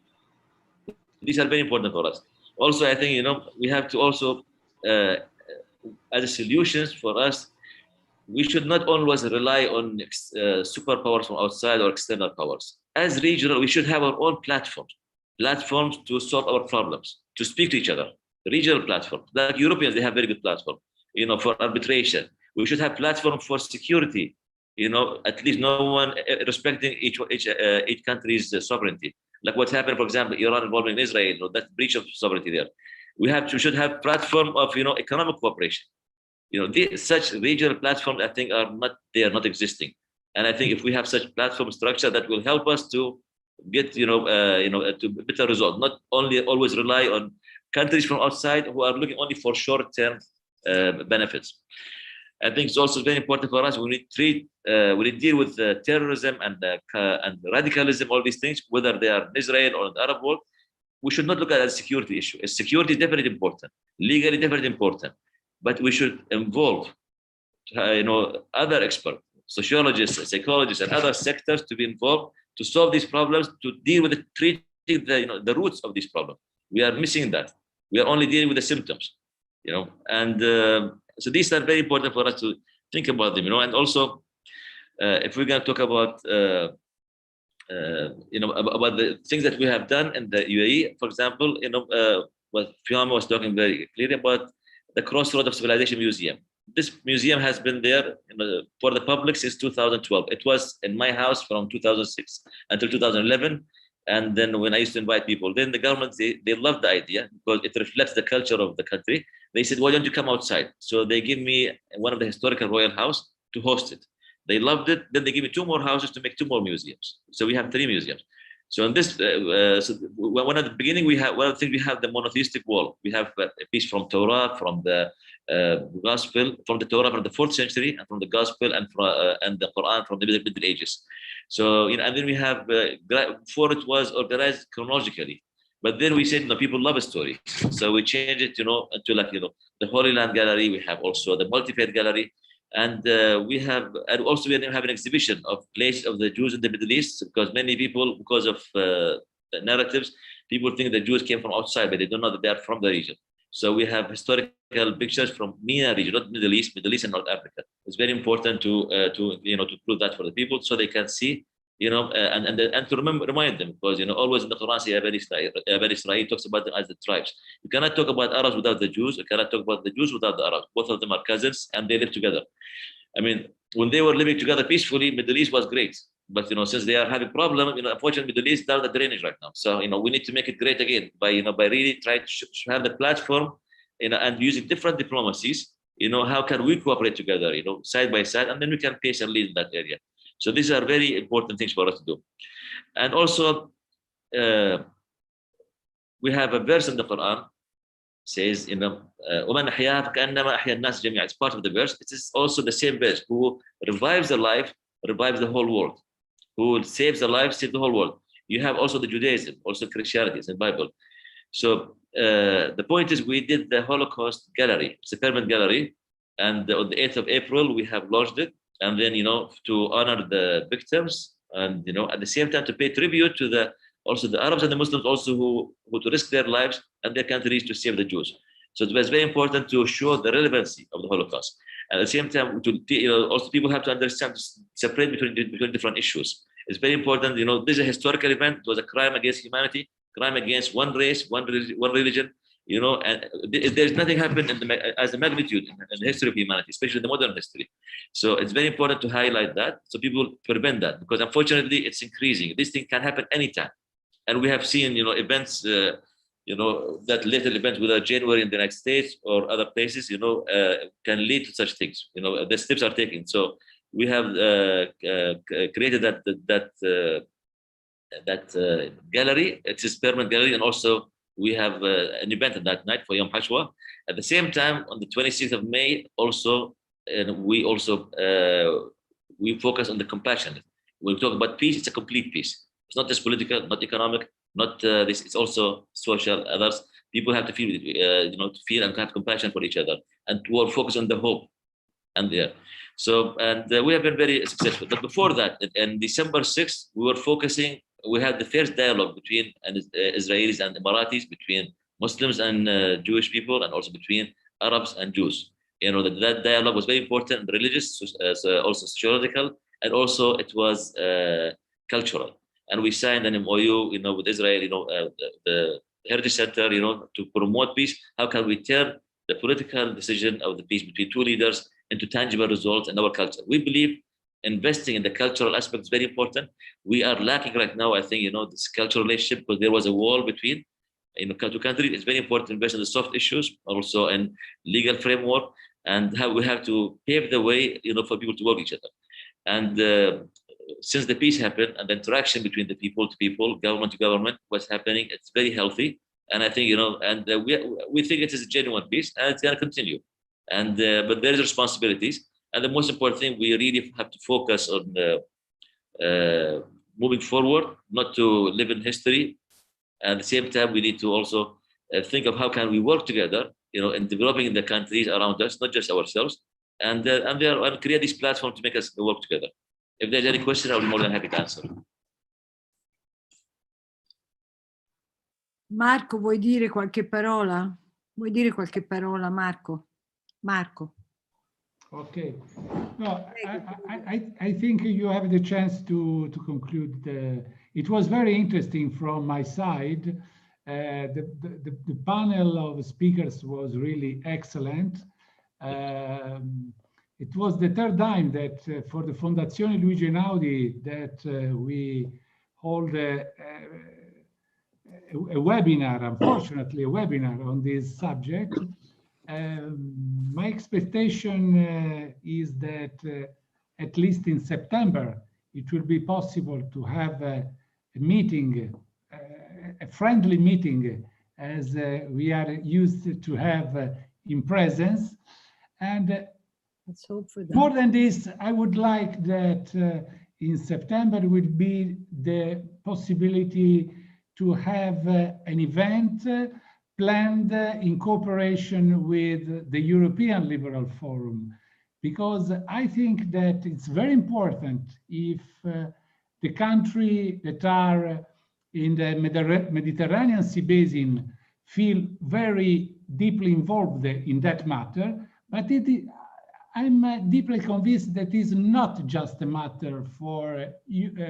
These are very important for us. Also, I think we have to also, as a solutions for us, we should not always rely on superpowers from outside or external powers. As regional, we should have our own platforms to solve our problems, to speak to each other. Regional platform, like Europeans, they have very good platform, for arbitration. We should have platform for security, at least no one respecting each country's sovereignty. Like what happened, for example, Iran involving Israel, that breach of sovereignty there. We should have platform of economic cooperation. Such regional platforms, I think, are not existing. And I think if we have such platform structure, that will help us to get to better result. Not only always rely on countries from outside who are looking only for short-term benefits. I think it's also very important for us when we deal with terrorism and radicalism, all these things, whether they are in Israel or in the Arab world. We should not look at it as a security issue. Security is definitely important, legally definitely important, but we should involve other experts, sociologists, psychologists, and other sectors to be involved to solve these problems, to deal with treating the roots of these problems. We are missing that. We are only dealing with the symptoms, and so these are very important for us to think about them, and also if we're going to talk about about the things that we have done in the UAE, for example, what Fiamma was talking very clearly about the Crossroad of Civilization Museum. This museum has been there for the public since 2012. It was in my house from 2006 until 2011. And then when I used to invite people, then the government, they loved the idea because it reflects the culture of the country. They said, why don't you come outside? So they give me one of the historical royal house to host it. They loved it. Then they give me 2 more houses to make 2 more museums. So we have 3 museums. So in this, one at the beginning, one of the things we have the monotheistic wall. We have a piece from Torah, from the Gospel, from the Torah from the 4th century, and from the Gospel and the Quran from the Middle Ages. So and then we have before it was organized chronologically, but then we said people love a story, so we changed it into like the Holy Land Gallery. We have also the Multi-Faith Gallery. And we have an exhibition of place of the Jews in the Middle East, because many people, because of the narratives, people think the Jews came from outside, but they don't know that they are from the region. So we have historical pictures from MENA region, not Middle East and North Africa. It's very important to prove that for the people so they can see, and to remind them, because always in the Quran, Israel talks about them as the tribes. You cannot talk about Arabs without the Jews. You cannot talk about the Jews without the Arabs. Both of them are cousins and they live together. I mean, when they were living together peacefully, Middle East was great. But since they are having problems, unfortunately, Middle East down the drainage right now. So we need to make it great again by really trying to have the platform, and using different diplomacies. How can we cooperate together, side by side, and then we can pace and lead in that area. So these are very important things for us to do. And also, we have a verse in the Quran says, وَمَنْ أَحْيَاهَا فَكَأَنَّمَا أَحْيَا النَّاسَ جَمِيعًا. It's part of the verse. It is also the same verse. Who revives the life, revives the whole world. Who saves the life, saves the whole world. You have also the Judaism, also Christianity, it's in the Bible. So the point is, we did the Holocaust Gallery. It's a permanent gallery. And on the 8th of April, we have launched it. And then, to honor the victims, and, at the same time to pay tribute to also the Arabs and the Muslims also who to risk their lives and their countries to save the Jews. So it was very important to show the relevancy of the Holocaust. At the same time, also people have to understand, separate between different issues. It's very important, this is a historical event. It was a crime against humanity, crime against one race, one religion, and there's nothing happened as a magnitude in the history of humanity, especially the modern history. So it's very important to highlight that, so people prevent that, because unfortunately it's increasing. This thing can happen anytime. And we have seen, events, that little events, whether January in the United States or other places, can lead to such things. The steps are taken. So we have created that gallery. It's a permanent gallery, and also we have an event on that night for Yom Hashwa. At the same time, on the 26th of May, also, we focus on the compassion. When we talk about peace, it's a complete peace. It's not just political, not economic, not this. It's also social. Others, people have to feel, to feel and have compassion for each other, and to focus on the hope, and there. So, and we have been very successful. But before that, in December 6th, we were focusing. We had the first dialogue between Israelis and Emiratis, between Muslims and Jewish people, and also between Arabs and Jews. That dialogue was very important, religious, also sociological, and also it was cultural. And we signed an MOU, with Israel, the Heritage Center, to promote peace. How can we turn the political decision of the peace between 2 leaders into tangible results in our culture? We believe investing in the cultural aspect is very important. We are lacking right now, I think, this cultural relationship, because there was a wall between, two countries. It's very important to invest in the soft issues, also in legal framework, and how we have to pave the way, for people to work with each other. And since the peace happened and the interaction between the people to people, government to government, what's happening, it's very healthy. And I think, we think it is a genuine peace, and it's going to continue. And but there is responsibilities. And the most important thing, we really have to focus on moving forward, not to live in history. At the same time, we need to also think of how can we work together, in developing the countries around us, not just ourselves, and create this platform to make us work together. If there's any question, I'll be more than happy to answer. Marco, vuoi dire qualche parola? Vuoi dire qualche parola, Marco? Marco. Okay. No, I think you have the chance to conclude. It was very interesting from my side. The panel of speakers was really excellent. It was the third time that for the Fondazione Luigi Einaudi that we hold a webinar, unfortunately, a webinar on this subject. My expectation is that at least in September, it will be possible to have a meeting, a friendly meeting, as we are used to have in presence. And let's hope for that. More than this, I would like that in September would be the possibility to have an event planned in cooperation with the European Liberal Forum, because I think that it's very important if the countries that are in the Mediterranean Sea Basin feel very deeply involved in that matter, but I'm deeply convinced that it's not just a matter for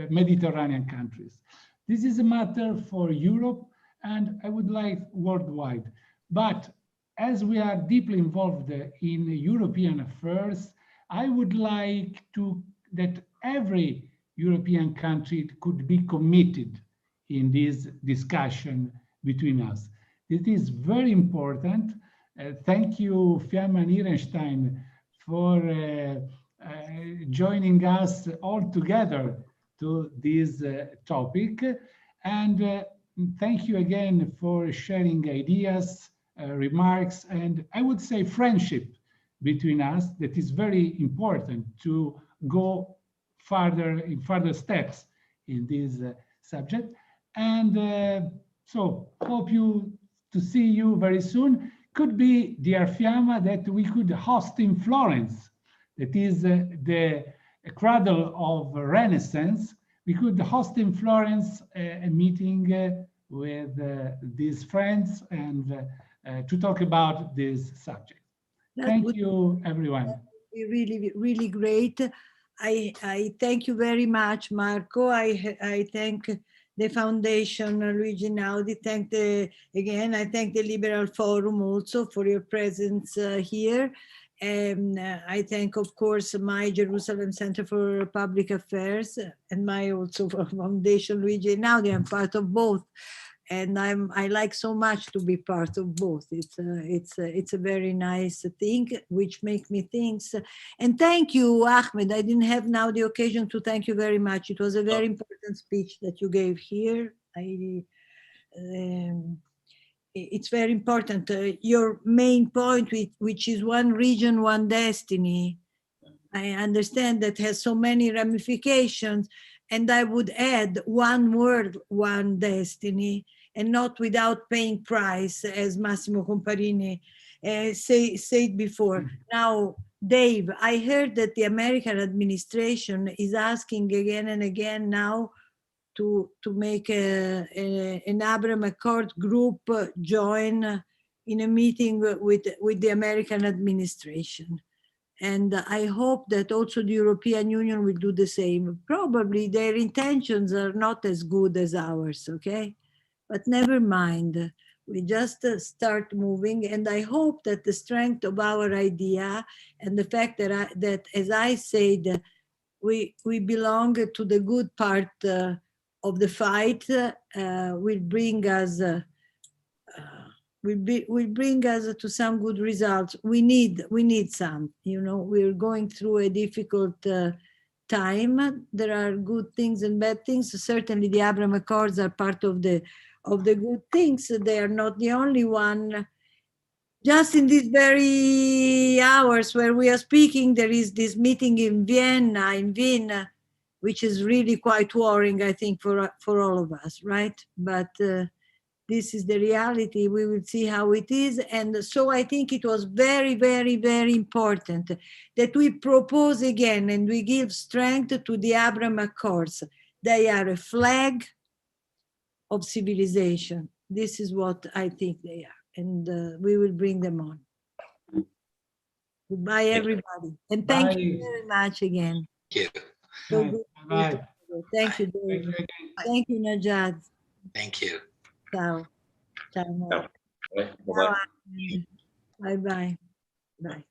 Mediterranean countries. This is a matter for Europe, and I would like worldwide. But as we are deeply involved in European affairs, I would like that every European country could be committed in this discussion between us. It is very important. Thank you, Fiamma Nierenstein, for joining us all together to this topic. And thank you again for sharing ideas, remarks, and I would say friendship between us. That is very important to go further in further steps in this subject. And so hope to see you very soon. Could be, dear Fiamma, that we could host in Florence. That is the cradle of Renaissance. We could host in Florence a meeting with these friends and to talk about this subject. Thank you, everyone. That would be really, really great. I thank you very much, Marco. I thank the Foundation Luigi Einaudi. I thank the Liberal Forum also for your presence here. And I thank, of course, my Jerusalem Center for Public Affairs and my also Foundation Luigi Einaudi. I'm part of both, and I like so much to be part of both. It's a very nice thing, which makes me think. And thank you, Ahmed. I didn't have now the occasion to thank you very much. It was a very important speech that you gave here. It's very important. Your main point, which is one region, one destiny. I understand that has so many ramifications, and I would add one word, one destiny, and not without paying price, as Massimo Comparini said before. Now, Dave, I heard that the American administration is asking again and again now to make an Abraham Accord group join in a meeting with the American administration. And I hope that also the European Union will do the same. Probably their intentions are not as good as ours, okay? But never mind, we just start moving. And I hope that the strength of our idea and the fact that as I said, we belong to the good part of the fight, will bring us will bring us to some good results. We need some, you know, we're going through a difficult time. There are good things and bad things. Certainly the Abraham Accords are part of the good things. They are not the only one. Just in these very hours where we are speaking, there is this meeting in Vienna, which is really quite worrying, I think, for all of us, right? But this is the reality. We will see how it is. And so I think it was very, very, very important that we propose again and we give strength to the Abraham Accords. They are a flag of civilization. This is what I think they are. And we will bring them on. Goodbye, everybody. And thank you very much again. Thank you. So good. Bye. Thank you, Dave. Thank you, Najad. Thank you. Ciao. Ciao. Bye-bye. Bye-bye. Bye.